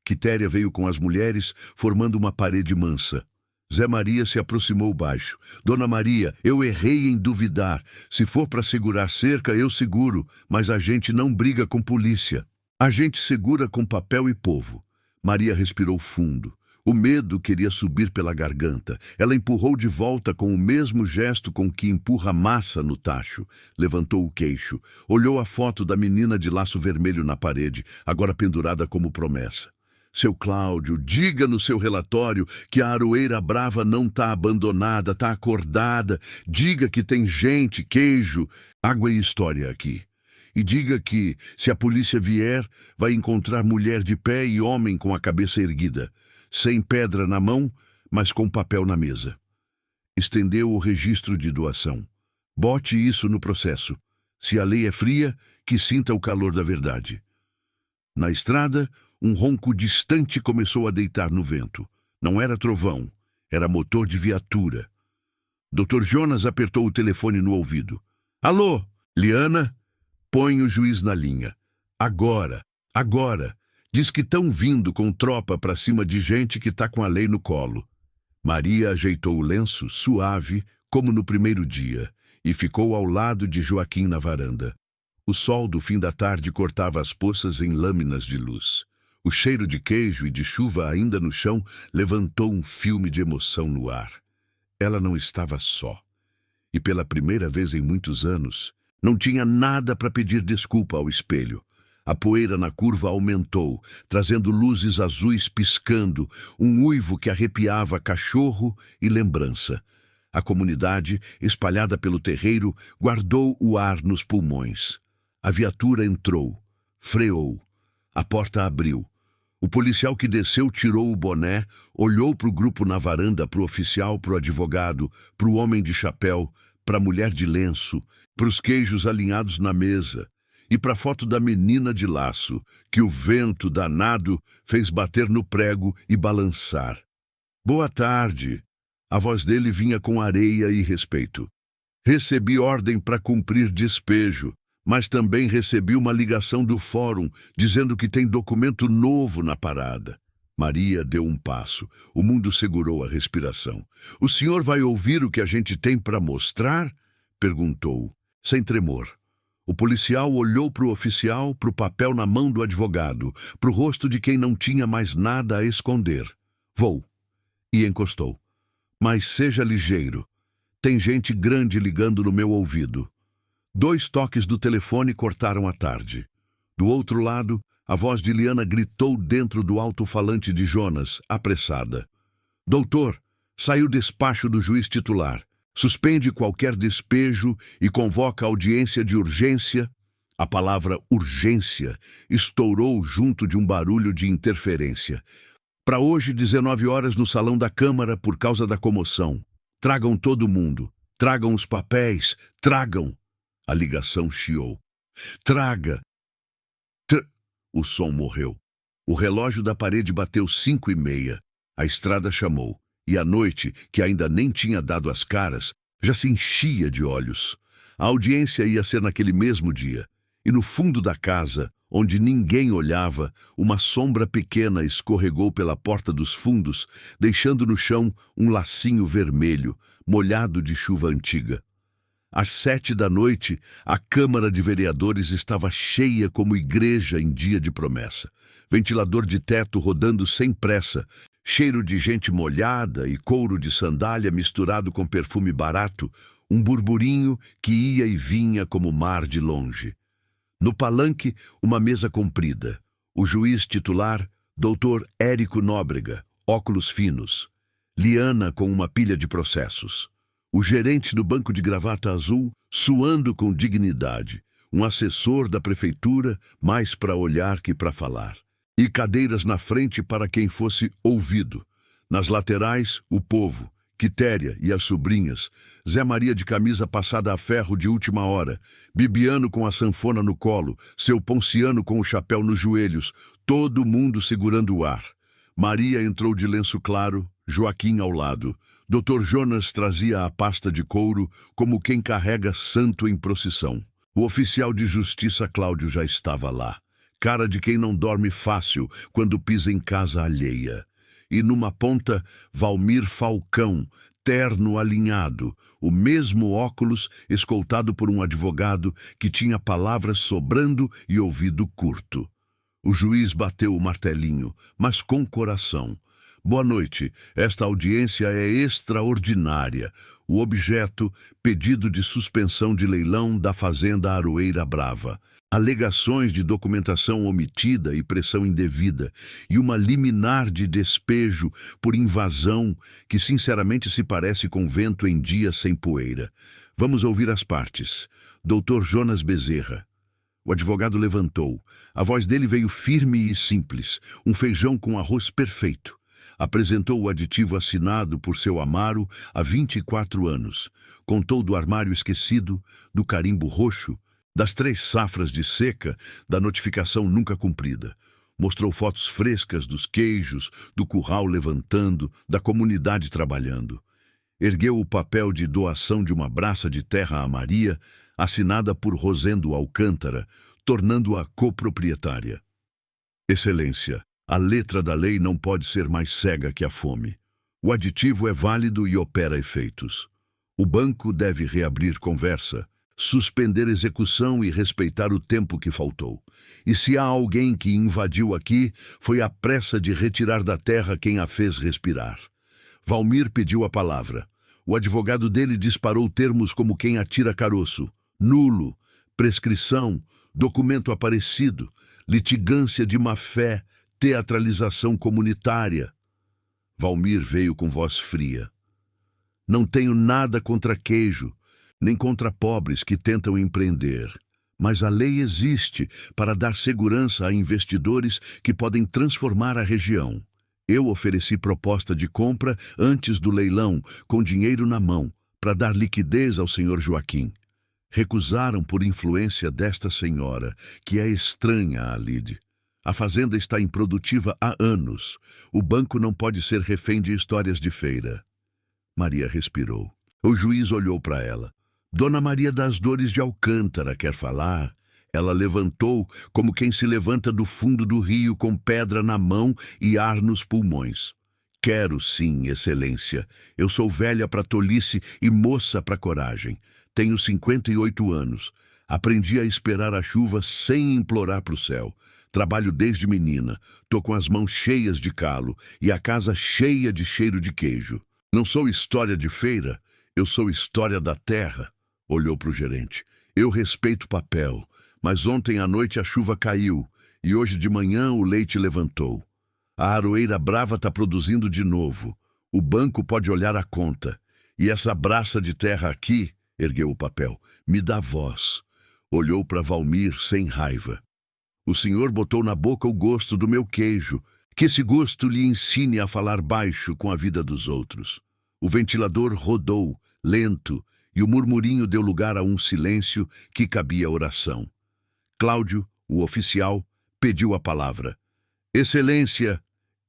Quitéria veio com as mulheres, formando uma parede mansa. Zé Maria se aproximou baixo. Dona Maria, eu errei em duvidar. Se for para segurar cerca, eu seguro, mas a gente não briga com polícia. A gente segura com papel e povo. Maria respirou fundo. O medo queria subir pela garganta. Ela empurrou de volta com o mesmo gesto com que empurra massa no tacho. Levantou o queixo. Olhou a foto da menina de laço vermelho na parede, agora pendurada como promessa. Seu Cláudio, diga no seu relatório que a Aroeira Brava não está abandonada, está acordada. Diga que tem gente, queijo, água e história aqui. E diga que, se a polícia vier, vai encontrar mulher de pé e homem com a cabeça erguida, sem pedra na mão, mas com papel na mesa. Estendeu o registro de doação. Bote isso no processo. Se a lei é fria, que sinta o calor da verdade. Na estrada, um ronco distante começou a deitar no vento. Não era trovão, era motor de viatura. Dr. Jonas apertou o telefone no ouvido. Alô, Liana? Põe o juiz na linha. Agora, agora. Diz que estão vindo com tropa para cima de gente que tá com a lei no colo. Maria ajeitou o lenço, suave, como no primeiro dia, e ficou ao lado de Joaquim na varanda. O sol do fim da tarde cortava as poças em lâminas de luz. O cheiro de queijo e de chuva ainda no chão levantou um filme de emoção no ar. Ela não estava só. E pela primeira vez em muitos anos, não tinha nada para pedir desculpa ao espelho. A poeira na curva aumentou, trazendo luzes azuis piscando, um uivo que arrepiava cachorro e lembrança. A comunidade, espalhada pelo terreiro, guardou o ar nos pulmões. A viatura entrou, freou. A porta abriu. O policial que desceu tirou o boné, olhou para o grupo na varanda, para o oficial, para o advogado, para o homem de chapéu, para a mulher de lenço, para os queijos alinhados na mesa e para a foto da menina de laço, que o vento danado fez bater no prego e balançar. Boa tarde. A voz dele vinha com areia e respeito. Recebi ordem para cumprir despejo, mas também recebi uma ligação do fórum dizendo que tem documento novo na parada. Maria deu um passo. O mundo segurou a respiração. O senhor vai ouvir o que a gente tem para mostrar? Perguntou, sem tremor. O policial olhou para o oficial, para o papel na mão do advogado, para o rosto de quem não tinha mais nada a esconder. Vou. E encostou. Mas seja ligeiro. Tem gente grande ligando no meu ouvido. 2 toques do telefone cortaram a tarde. Do outro lado, a voz de Liana gritou dentro do alto-falante de Jonas, apressada. Doutor, saiu o despacho do juiz titular. Suspende qualquer despejo e convoca audiência de urgência. A palavra urgência estourou junto de um barulho de interferência. Para hoje, 19 horas no salão da Câmara por causa da comoção. Tragam todo mundo. Tragam os papéis. Tragam. A ligação chiou. Traga. O som morreu. O relógio da parede bateu 5:30. A estrada chamou. E a noite, que ainda nem tinha dado as caras, já se enchia de olhos. A audiência ia ser naquele mesmo dia. E no fundo da casa, onde ninguém olhava, uma sombra pequena escorregou pela porta dos fundos, deixando no chão um lacinho vermelho, molhado de chuva antiga. Às 7 da noite, a Câmara de Vereadores estava cheia como igreja em dia de promessa. Ventilador de teto rodando sem pressa, cheiro de gente molhada e couro de sandália misturado com perfume barato, um burburinho que ia e vinha como mar de longe. No palanque, uma mesa comprida. O juiz titular, Dr. Érico Nóbrega, óculos finos. Liana com uma pilha de processos. O gerente do banco de gravata azul, suando com dignidade. Um assessor da prefeitura, mais para olhar que para falar. E cadeiras na frente para quem fosse ouvido. Nas laterais, o povo, Quitéria e as sobrinhas, Zé Maria de camisa passada a ferro de última hora, Bibiano com a sanfona no colo, seu Ponciano com o chapéu nos joelhos, todo mundo segurando o ar. Maria entrou de lenço claro, Joaquim ao lado. Dr. Jonas trazia a pasta de couro como quem carrega santo em procissão. O oficial de justiça Cláudio já estava lá. Cara de quem não dorme fácil quando pisa em casa alheia. E numa ponta, Valmir Falcão, terno alinhado, o mesmo óculos escoltado por um advogado que tinha palavras sobrando e ouvido curto. O juiz bateu o martelinho, mas com coração. Boa noite, esta audiência é extraordinária. O objeto, pedido de suspensão de leilão da Fazenda Aroeira Brava. Alegações de documentação omitida e pressão indevida, e uma liminar de despejo por invasão que sinceramente se parece com vento em dia sem poeira. Vamos ouvir as partes. Dr. Jonas Bezerra. O advogado levantou. A voz dele veio firme e simples, um feijão com arroz perfeito. Apresentou o aditivo assinado por seu Amaro há 24 anos. Contou do armário esquecido, do carimbo roxo, das 3 safras de seca, da notificação nunca cumprida. Mostrou fotos frescas dos queijos, do curral levantando, da comunidade trabalhando. Ergueu o papel de doação de uma braça de terra a Maria, assinada por Rosendo Alcântara, tornando-a coproprietária. Excelência, a letra da lei não pode ser mais cega que a fome. O aditivo é válido e opera efeitos. O banco deve reabrir conversa, suspender execução e respeitar o tempo que faltou. E se há alguém que invadiu aqui, foi a pressa de retirar da terra quem a fez respirar. Valmir pediu a palavra. O advogado dele disparou termos como quem atira caroço. Nulo, prescrição, documento aparecido, litigância de má-fé, teatralização comunitária. Valmir veio com voz fria. Não tenho nada contra queijo, nem contra pobres que tentam empreender, Mas a lei existe para dar segurança a investidores que podem transformar a região. Eu ofereci proposta de compra antes do leilão, com dinheiro na mão, para dar liquidez ao Sr. Joaquim. Recusaram por influência desta senhora, que é estranha a Lide. A fazenda está improdutiva há anos. O banco não pode ser refém de histórias de feira. Maria respirou. O juiz olhou para ela. Dona Maria das Dores de Alcântara quer falar? Ela levantou como quem se levanta do fundo do rio com pedra na mão e ar nos pulmões. Quero sim, excelência. Eu sou velha para tolice e moça para coragem. Tenho 58 anos. Aprendi a esperar a chuva sem implorar para o céu. Trabalho desde menina. Tô com as mãos cheias de calo e a casa cheia de cheiro de queijo. Não sou história de feira, eu sou história da terra. Olhou para o gerente. Eu respeito papel, mas ontem à noite a chuva caiu e hoje de manhã o leite levantou. A aroeira brava está produzindo de novo. O banco pode olhar a conta. E essa braça de terra aqui, ergueu o papel, me dá voz. Olhou para Valmir sem raiva. O senhor botou na boca o gosto do meu queijo. Que esse gosto lhe ensine a falar baixo com a vida dos outros. O ventilador rodou, lento, e o murmurinho deu lugar a um silêncio que cabia oração. Cláudio, o oficial, pediu a palavra. Excelência,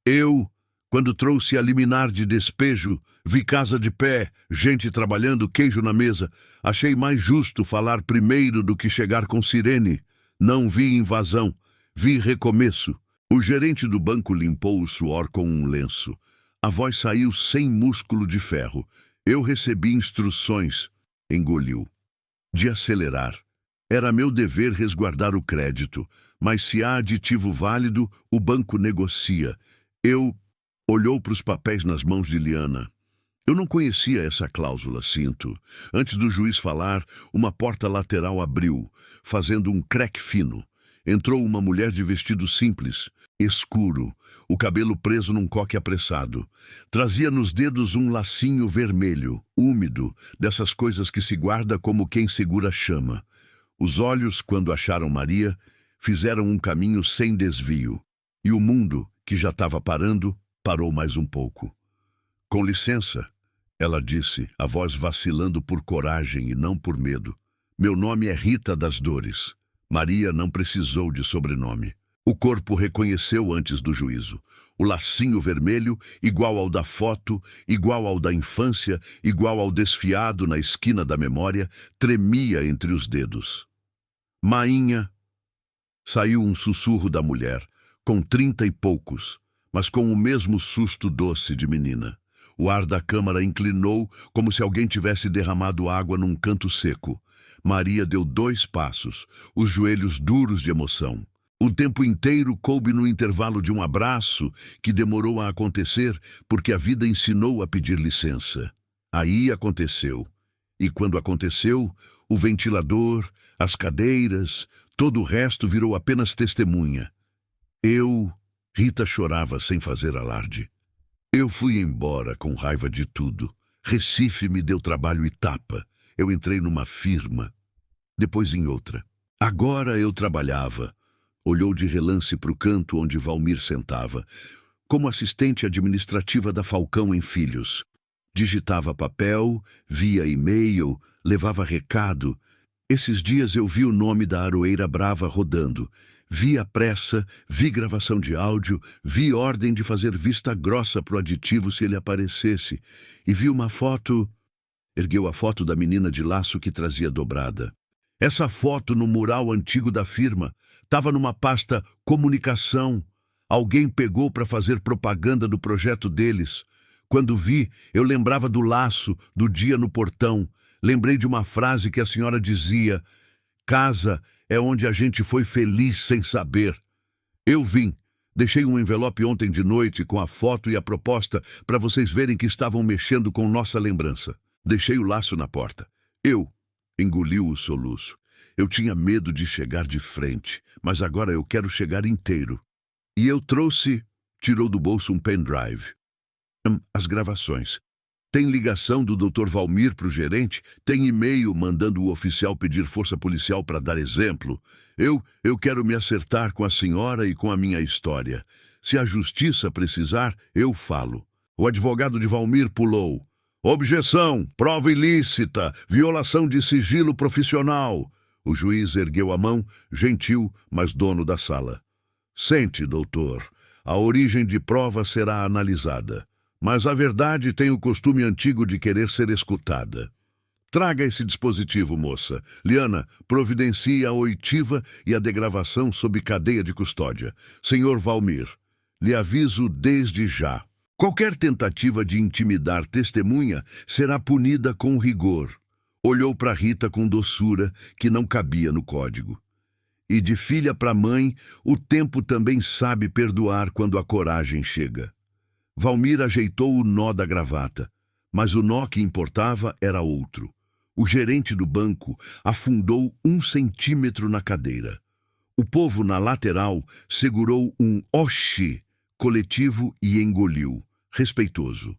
eu, quando trouxe a liminar de despejo, vi casa de pé, gente trabalhando, queijo na mesa. Achei mais justo falar primeiro do que chegar com sirene. Não vi invasão, vi recomeço. O gerente do banco limpou o suor com um lenço. A voz saiu sem músculo de ferro. Eu recebi instruções. Engoliu. De acelerar. Era meu dever resguardar o crédito, mas se há aditivo válido, o banco negocia. Olhou para os papéis nas mãos de Liana. Eu não conhecia essa cláusula, sinto. Antes do juiz falar, uma porta lateral abriu, fazendo um creque fino. Entrou uma mulher de vestido simples, escuro, o cabelo preso num coque apressado. Trazia nos dedos um lacinho vermelho, úmido, dessas coisas que se guarda como quem segura chama. Os olhos, quando acharam Maria, fizeram um caminho sem desvio. E o mundo, que já estava parando, parou mais um pouco. Com licença, ela disse, a voz vacilando por coragem e não por medo. Meu nome é Rita das Dores. Maria não precisou de sobrenome. O corpo reconheceu antes do juízo. O lacinho vermelho, igual ao da foto, igual ao da infância, igual ao desfiado na esquina da memória, tremia entre os dedos. Mainha, saiu um sussurro da mulher, com 30 e poucos, mas com o mesmo susto doce de menina. O ar da câmara inclinou como se alguém tivesse derramado água num canto seco. Maria deu 2 passos, os joelhos duros de emoção. O tempo inteiro coube no intervalo de um abraço que demorou a acontecer porque a vida ensinou a pedir licença. Aí aconteceu. E quando aconteceu, o ventilador, as cadeiras, todo o resto virou apenas testemunha. Rita chorava sem fazer alarde. Eu fui embora com raiva de tudo. Recife me deu trabalho e tapa. Eu entrei numa firma, depois em outra. Agora eu trabalhava. Olhou de relance para o canto onde Valmir sentava, como assistente administrativa da Falcão em Filhos. Digitava papel, via e-mail, levava recado. Esses dias eu vi o nome da Aroeira Brava rodando. Vi a pressa, vi gravação de áudio, vi ordem de fazer vista grossa pro aditivo se ele aparecesse. E vi uma foto... Ergueu a foto da menina de laço que trazia dobrada. Essa foto no mural antigo da firma estava numa pasta comunicação. Alguém pegou para fazer propaganda do projeto deles. Quando vi, eu lembrava do laço, do dia no portão. Lembrei de uma frase que a senhora dizia: casa é onde a gente foi feliz sem saber. Eu vim. Deixei um envelope ontem de noite com a foto e a proposta para vocês verem que estavam mexendo com nossa lembrança. Deixei o laço na porta. Engoliu o soluço. Eu tinha medo de chegar de frente, mas agora eu quero chegar inteiro. E eu trouxe... Tirou do bolso um pendrive. As gravações. Tem ligação do Dr. Valmir para o gerente? Tem e-mail mandando o oficial pedir força policial para dar exemplo? Eu quero me acertar com a senhora e com a minha história. Se a justiça precisar, eu falo. O advogado de Valmir pulou. Objeção, prova ilícita, violação de sigilo profissional. O juiz ergueu a mão, gentil, mas dono da sala. Sente, doutor. A origem de prova será analisada. Mas a verdade tem o costume antigo de querer ser escutada. Traga esse dispositivo, moça. Liana, providencie a oitiva e a degravação sob cadeia de custódia. Senhor Valmir, lhe aviso desde já. Qualquer tentativa de intimidar testemunha será punida com rigor. Olhou para Rita com doçura que não cabia no código. E de filha para mãe, o tempo também sabe perdoar quando a coragem chega. Valmir ajeitou o nó da gravata, mas o nó que importava era outro. O gerente do banco afundou 1 centímetro na cadeira. O povo na lateral segurou um oxi coletivo e engoliu, respeitoso.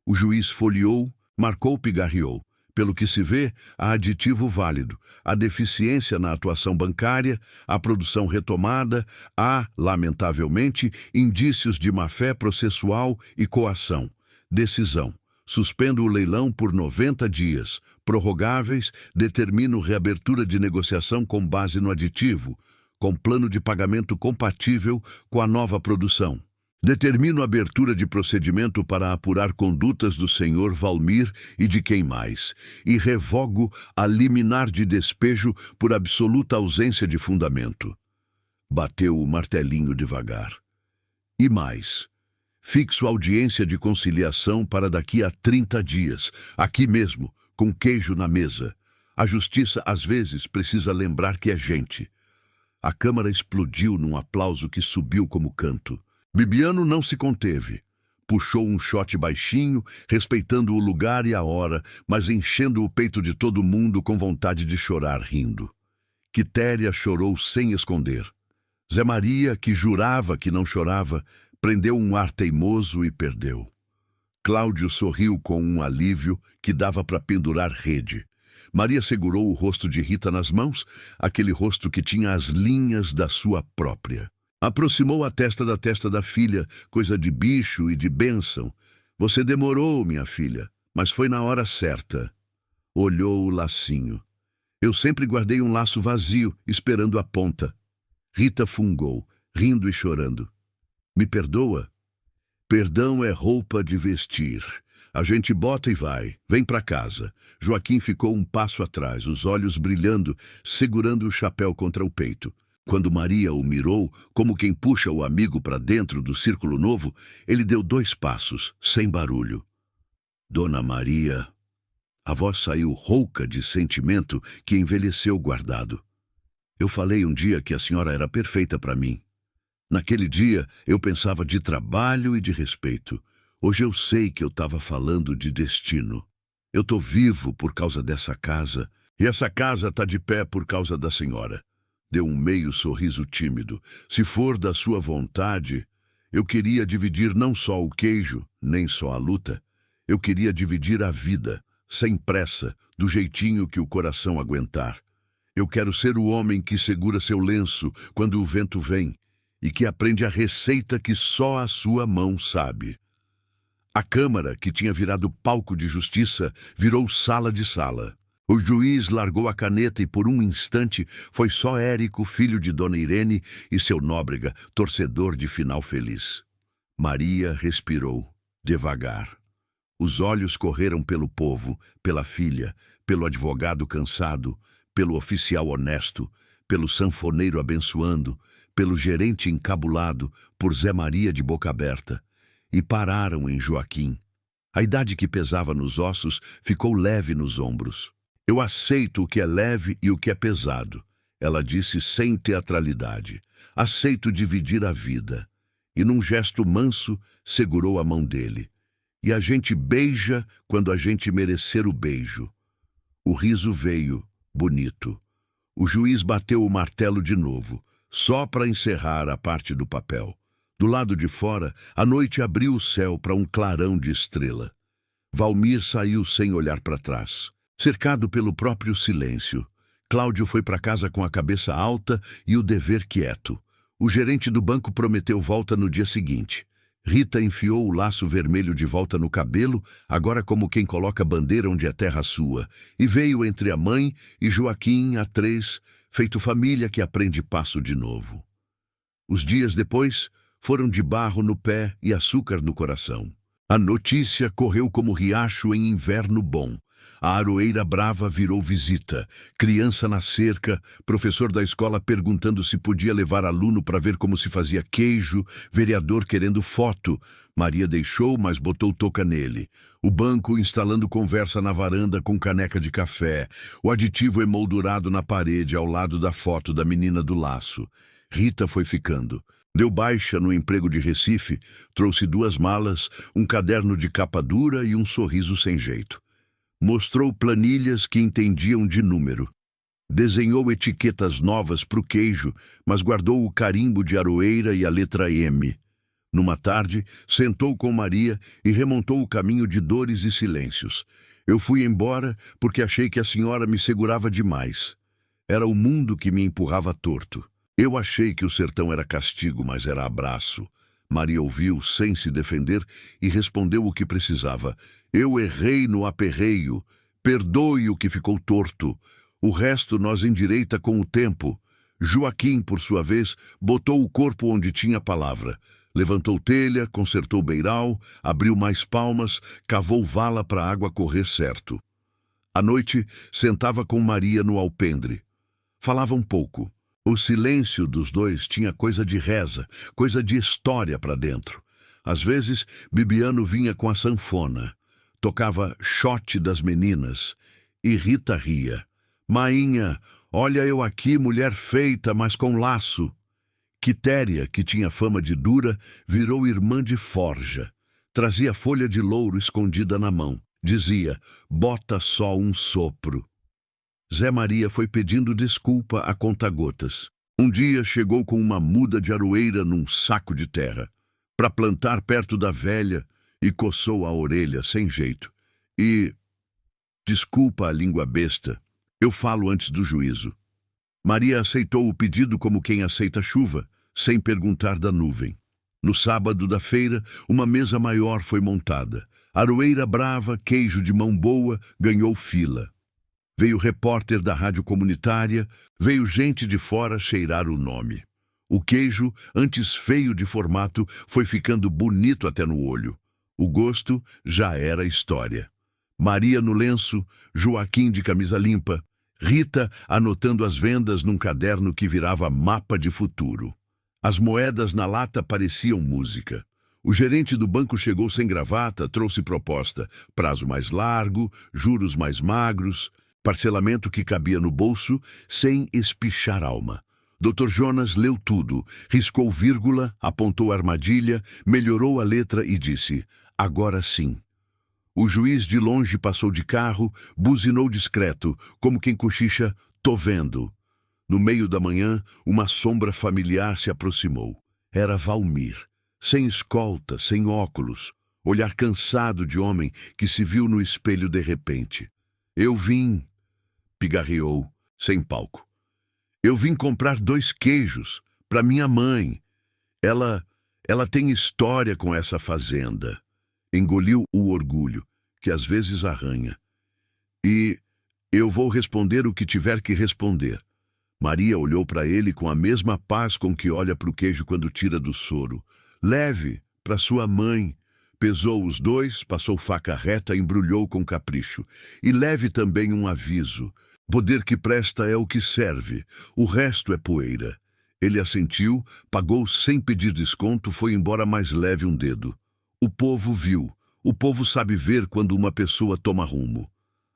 O juiz folheou, marcou, pigarreou. Pelo que se vê, há aditivo válido, há deficiência na atuação bancária, há produção retomada, há, lamentavelmente, indícios de má-fé processual e coação. Decisão. Suspendo o leilão por 90 dias. Prorrogáveis, determino reabertura de negociação com base no aditivo, com plano de pagamento compatível com a nova produção. Determino abertura de procedimento para apurar condutas do senhor Valmir e de quem mais, e revogo a liminar de despejo por absoluta ausência de fundamento. Bateu o martelinho devagar. E mais, fixo audiência de conciliação para daqui a 30 dias, aqui mesmo, com queijo na mesa. A justiça, às vezes, precisa lembrar que é gente. A Câmara explodiu num aplauso que subiu como canto. Bibiano não se conteve. Puxou um shot baixinho, respeitando o lugar e a hora, mas enchendo o peito de todo mundo com vontade de chorar rindo. Quitéria chorou sem esconder. Zé Maria, que jurava que não chorava, prendeu um ar teimoso e perdeu. Cláudio sorriu com um alívio que dava para pendurar rede. Maria segurou o rosto de Rita nas mãos, aquele rosto que tinha as linhas da sua própria. Aproximou a testa da filha, coisa de bicho e de bênção. Você demorou, minha filha, mas foi na hora certa. Olhou o lacinho. Eu sempre guardei um laço vazio, esperando a ponta. Rita fungou, rindo e chorando. Me perdoa? Perdão é roupa de vestir. A gente bota e vai. Vem para casa. Joaquim ficou um passo atrás, os olhos brilhando, segurando o chapéu contra o peito. Quando Maria o mirou, como quem puxa o amigo para dentro do círculo novo, ele deu 2 passos, sem barulho. Dona Maria... A voz saiu rouca de sentimento que envelheceu guardado. Eu falei um dia que a senhora era perfeita para mim. Naquele dia, eu pensava de trabalho e de respeito. Hoje eu sei que eu estava falando de destino. Eu tô vivo por causa dessa casa, e essa casa tá de pé por causa da senhora. Deu um meio sorriso tímido. Se for da sua vontade, eu queria dividir não só o queijo, nem só a luta. Eu queria dividir a vida, sem pressa, do jeitinho que o coração aguentar. Eu quero ser o homem que segura seu lenço quando o vento vem e que aprende a receita que só a sua mão sabe. A Câmara, que tinha virado palco de justiça, virou sala de sala. O juiz largou a caneta e por um instante foi só Érico, filho de Dona Irene, e seu Nóbrega, torcedor de final feliz. Maria respirou, devagar. Os olhos correram pelo povo, pela filha, pelo advogado cansado, pelo oficial honesto, pelo sanfoneiro abençoando, pelo gerente encabulado, por Zé Maria de boca aberta, e pararam em Joaquim. A idade que pesava nos ossos ficou leve nos ombros. Eu aceito o que é leve e o que é pesado, ela disse sem teatralidade. Aceito dividir a vida. E num gesto manso, segurou a mão dele. E a gente beija quando a gente merecer o beijo. O riso veio, bonito. O juiz bateu o martelo de novo, só para encerrar a parte do papel. Do lado de fora, a noite abriu o céu para um clarão de estrela. Valmir saiu sem olhar para trás. Cercado pelo próprio silêncio, Cláudio foi para casa com a cabeça alta e o dever quieto. O gerente do banco prometeu volta no dia seguinte. Rita enfiou o laço vermelho de volta no cabelo, agora como quem coloca bandeira onde é terra sua, e veio entre a mãe e Joaquim, a três, feito família que aprende passo de novo. Os dias depois foram de barro no pé e açúcar no coração. A notícia correu como riacho em inverno bom. A aroeira brava virou visita. Criança na cerca, professor da escola perguntando se podia levar aluno para ver como se fazia queijo, vereador querendo foto. Maria deixou, mas botou touca nele. O banco instalando conversa na varanda com caneca de café. O aditivo emoldurado na parede ao lado da foto da menina do laço. Rita foi ficando. Deu baixa no emprego de Recife, trouxe 2 malas, um caderno de capa dura e um sorriso sem jeito. Mostrou planilhas que entendiam de número. Desenhou etiquetas novas para o queijo, mas guardou o carimbo de aroeira e a letra M. Numa tarde, sentou com Maria e remontou o caminho de dores e silêncios. Eu fui embora porque achei que a senhora me segurava demais. Era o mundo que me empurrava torto. Eu achei que o sertão era castigo, mas era abraço. Maria ouviu sem se defender e respondeu o que precisava. Eu errei no aperreio. Perdoe o que ficou torto. O resto nós endireita com o tempo. Joaquim, por sua vez, botou o corpo onde tinha a palavra. Levantou telha, consertou beiral, abriu mais palmas, cavou vala para a água correr certo. À noite, sentava com Maria no alpendre. Falavam pouco. O silêncio dos dois tinha coisa de reza, coisa de história para dentro. Às vezes, Bibiano vinha com a sanfona. Tocava shot das meninas. E Rita ria. Mainha, olha eu aqui, mulher feita, mas com laço. Quitéria, que tinha fama de dura, virou irmã de forja. Trazia folha de louro escondida na mão. Dizia, bota só um sopro. Zé Maria foi pedindo desculpa a conta-gotas. Um dia chegou com uma muda de aroeira num saco de terra, para plantar perto da velha, e coçou a orelha sem jeito. E, desculpa a língua besta, eu falo antes do juízo. Maria aceitou o pedido como quem aceita chuva, sem perguntar da nuvem. No sábado da feira, uma mesa maior foi montada. Aroeira brava, queijo de mão boa, ganhou fila. Veio repórter da rádio comunitária, veio gente de fora cheirar o nome. O queijo, antes feio de formato, foi ficando bonito até no olho. O gosto já era história. Maria no lenço, Joaquim de camisa limpa, Rita anotando as vendas num caderno que virava mapa de futuro. As moedas na lata pareciam música. O gerente do banco chegou sem gravata, trouxe proposta. Prazo mais largo, juros mais magros, parcelamento que cabia no bolso, sem espichar alma. Dr. Jonas leu tudo, riscou vírgula, apontou armadilha, melhorou a letra e disse, agora sim. O juiz de longe passou de carro, buzinou discreto, como quem cochicha, tô vendo. No meio da manhã, uma sombra familiar se aproximou. Era Valmir, sem escolta, sem óculos, olhar cansado de homem que se viu no espelho de repente. Eu vim, pigarreou, sem palco. Eu vim comprar 2 queijos para minha mãe. Ela tem história com essa fazenda. Engoliu o orgulho, que às vezes arranha. E eu vou responder o que tiver que responder. Maria olhou para ele com a mesma paz com que olha para o queijo quando tira do soro. Leve, para sua mãe. Pesou os 2, passou faca reta, embrulhou com capricho. E leve também um aviso. Poder que presta é o que serve, o resto é poeira. Ele assentiu, pagou sem pedir desconto, foi embora mais leve um dedo. O povo viu. O povo sabe ver quando uma pessoa toma rumo.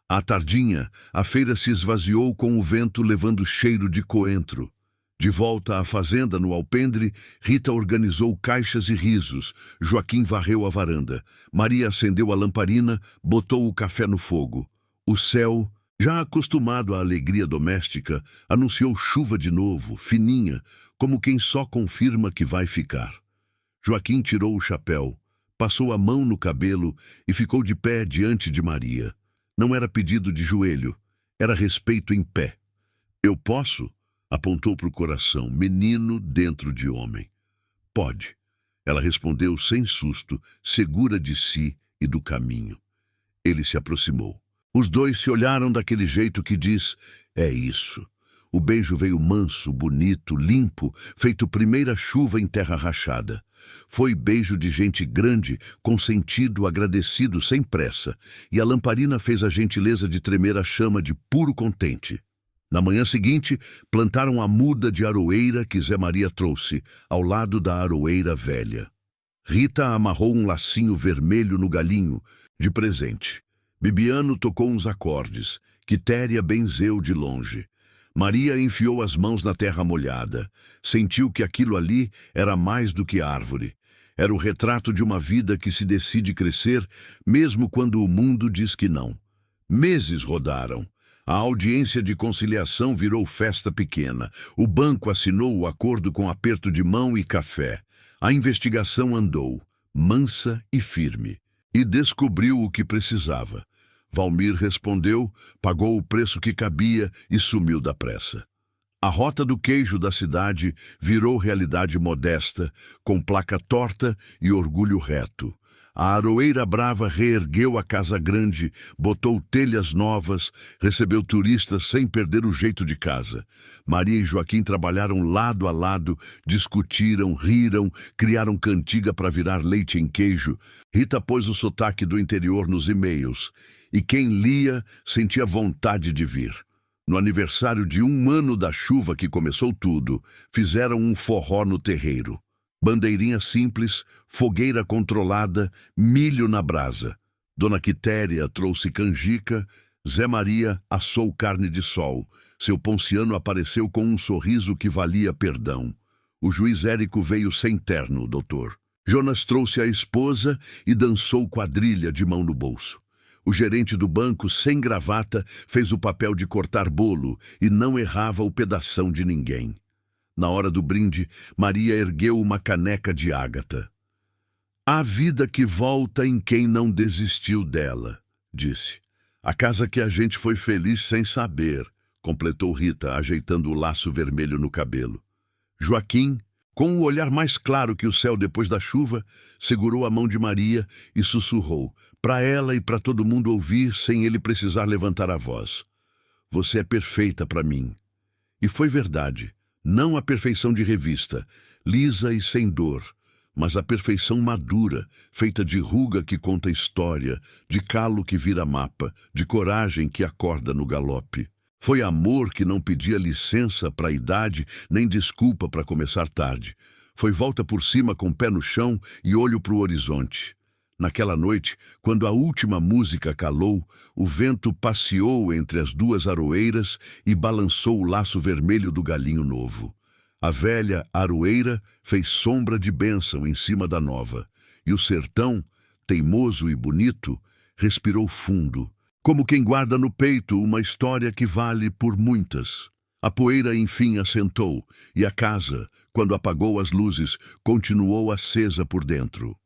À tardinha, a feira se esvaziou com o vento levando cheiro de coentro. De volta à fazenda, no alpendre, Rita organizou caixas e risos. Joaquim varreu a varanda. Maria acendeu a lamparina, botou o café no fogo. O céu, já acostumado à alegria doméstica, anunciou chuva de novo, fininha, como quem só confirma que vai ficar. Joaquim tirou o chapéu. passou a mão no cabelo e ficou de pé diante de Maria. Não era pedido de joelho, era respeito em pé. Eu posso? Apontou para o coração, menino dentro de homem. Pode. Ela respondeu sem susto, segura de si e do caminho. Ele se aproximou. Os dois se olharam daquele jeito que diz, é isso. O beijo veio manso, bonito, limpo, feito primeira chuva em terra rachada. Foi beijo de gente grande, consentido, agradecido, sem pressa, e a lamparina fez a gentileza de tremer a chama de puro contente. Na manhã seguinte, plantaram a muda de aroeira que Zé Maria trouxe, ao lado da aroeira velha. Rita amarrou um lacinho vermelho no galinho, de presente. Bibiano tocou uns acordes, Quitéria benzeu de longe. Maria enfiou as mãos na terra molhada. Sentiu que aquilo ali era mais do que árvore. Era o retrato de uma vida que se decide crescer, mesmo quando o mundo diz que não. Meses rodaram. A audiência de conciliação virou festa pequena. O banco assinou o acordo com aperto de mão e café. A investigação andou, mansa e firme, e descobriu o que precisava. Valmir respondeu, pagou o preço que cabia e sumiu da pressa. A rota do queijo da cidade virou realidade modesta, com placa torta e orgulho reto. A aroeira brava reergueu a casa grande, botou telhas novas, recebeu turistas sem perder o jeito de casa. Maria e Joaquim trabalharam lado a lado, discutiram, riram, criaram cantiga para virar leite em queijo. Rita pôs o sotaque do interior nos e-mails, e quem lia sentia vontade de vir. No aniversário de 1 ano da chuva que começou tudo, fizeram um forró no terreiro. Bandeirinha simples, fogueira controlada, milho na brasa. Dona Quitéria trouxe canjica, Zé Maria assou carne de sol. Seu ponciano apareceu com um sorriso que valia perdão. O juiz Érico veio sem terno, doutor. Jonas trouxe a esposa e dançou quadrilha de mão no bolso. O gerente do banco, sem gravata, fez o papel de cortar bolo e não errava o pedação de ninguém. Na hora do brinde, Maria ergueu uma caneca de ágata. Há vida que volta em quem não desistiu dela, disse. A casa que a gente foi feliz sem saber, completou Rita, ajeitando o laço vermelho no cabelo. Joaquim, com o olhar mais claro que o céu depois da chuva, segurou a mão de Maria e sussurrou, para ela e para todo mundo ouvir sem ele precisar levantar a voz. Você é perfeita para mim. E foi verdade. Não a perfeição de revista, lisa e sem dor, mas a perfeição madura, feita de ruga que conta história, de calo que vira mapa, de coragem que acorda no galope. Foi amor que não pedia licença para a idade, nem desculpa para começar tarde. Foi volta por cima com o pé no chão e olho para o horizonte. Naquela noite, quando a última música calou, o vento passeou entre as duas aroeiras e balançou o laço vermelho do galinho novo. A velha aroeira fez sombra de bênção em cima da nova, e o sertão, teimoso e bonito, respirou fundo, como quem guarda no peito uma história que vale por muitas. A poeira enfim assentou, e a casa, quando apagou as luzes, continuou acesa por dentro.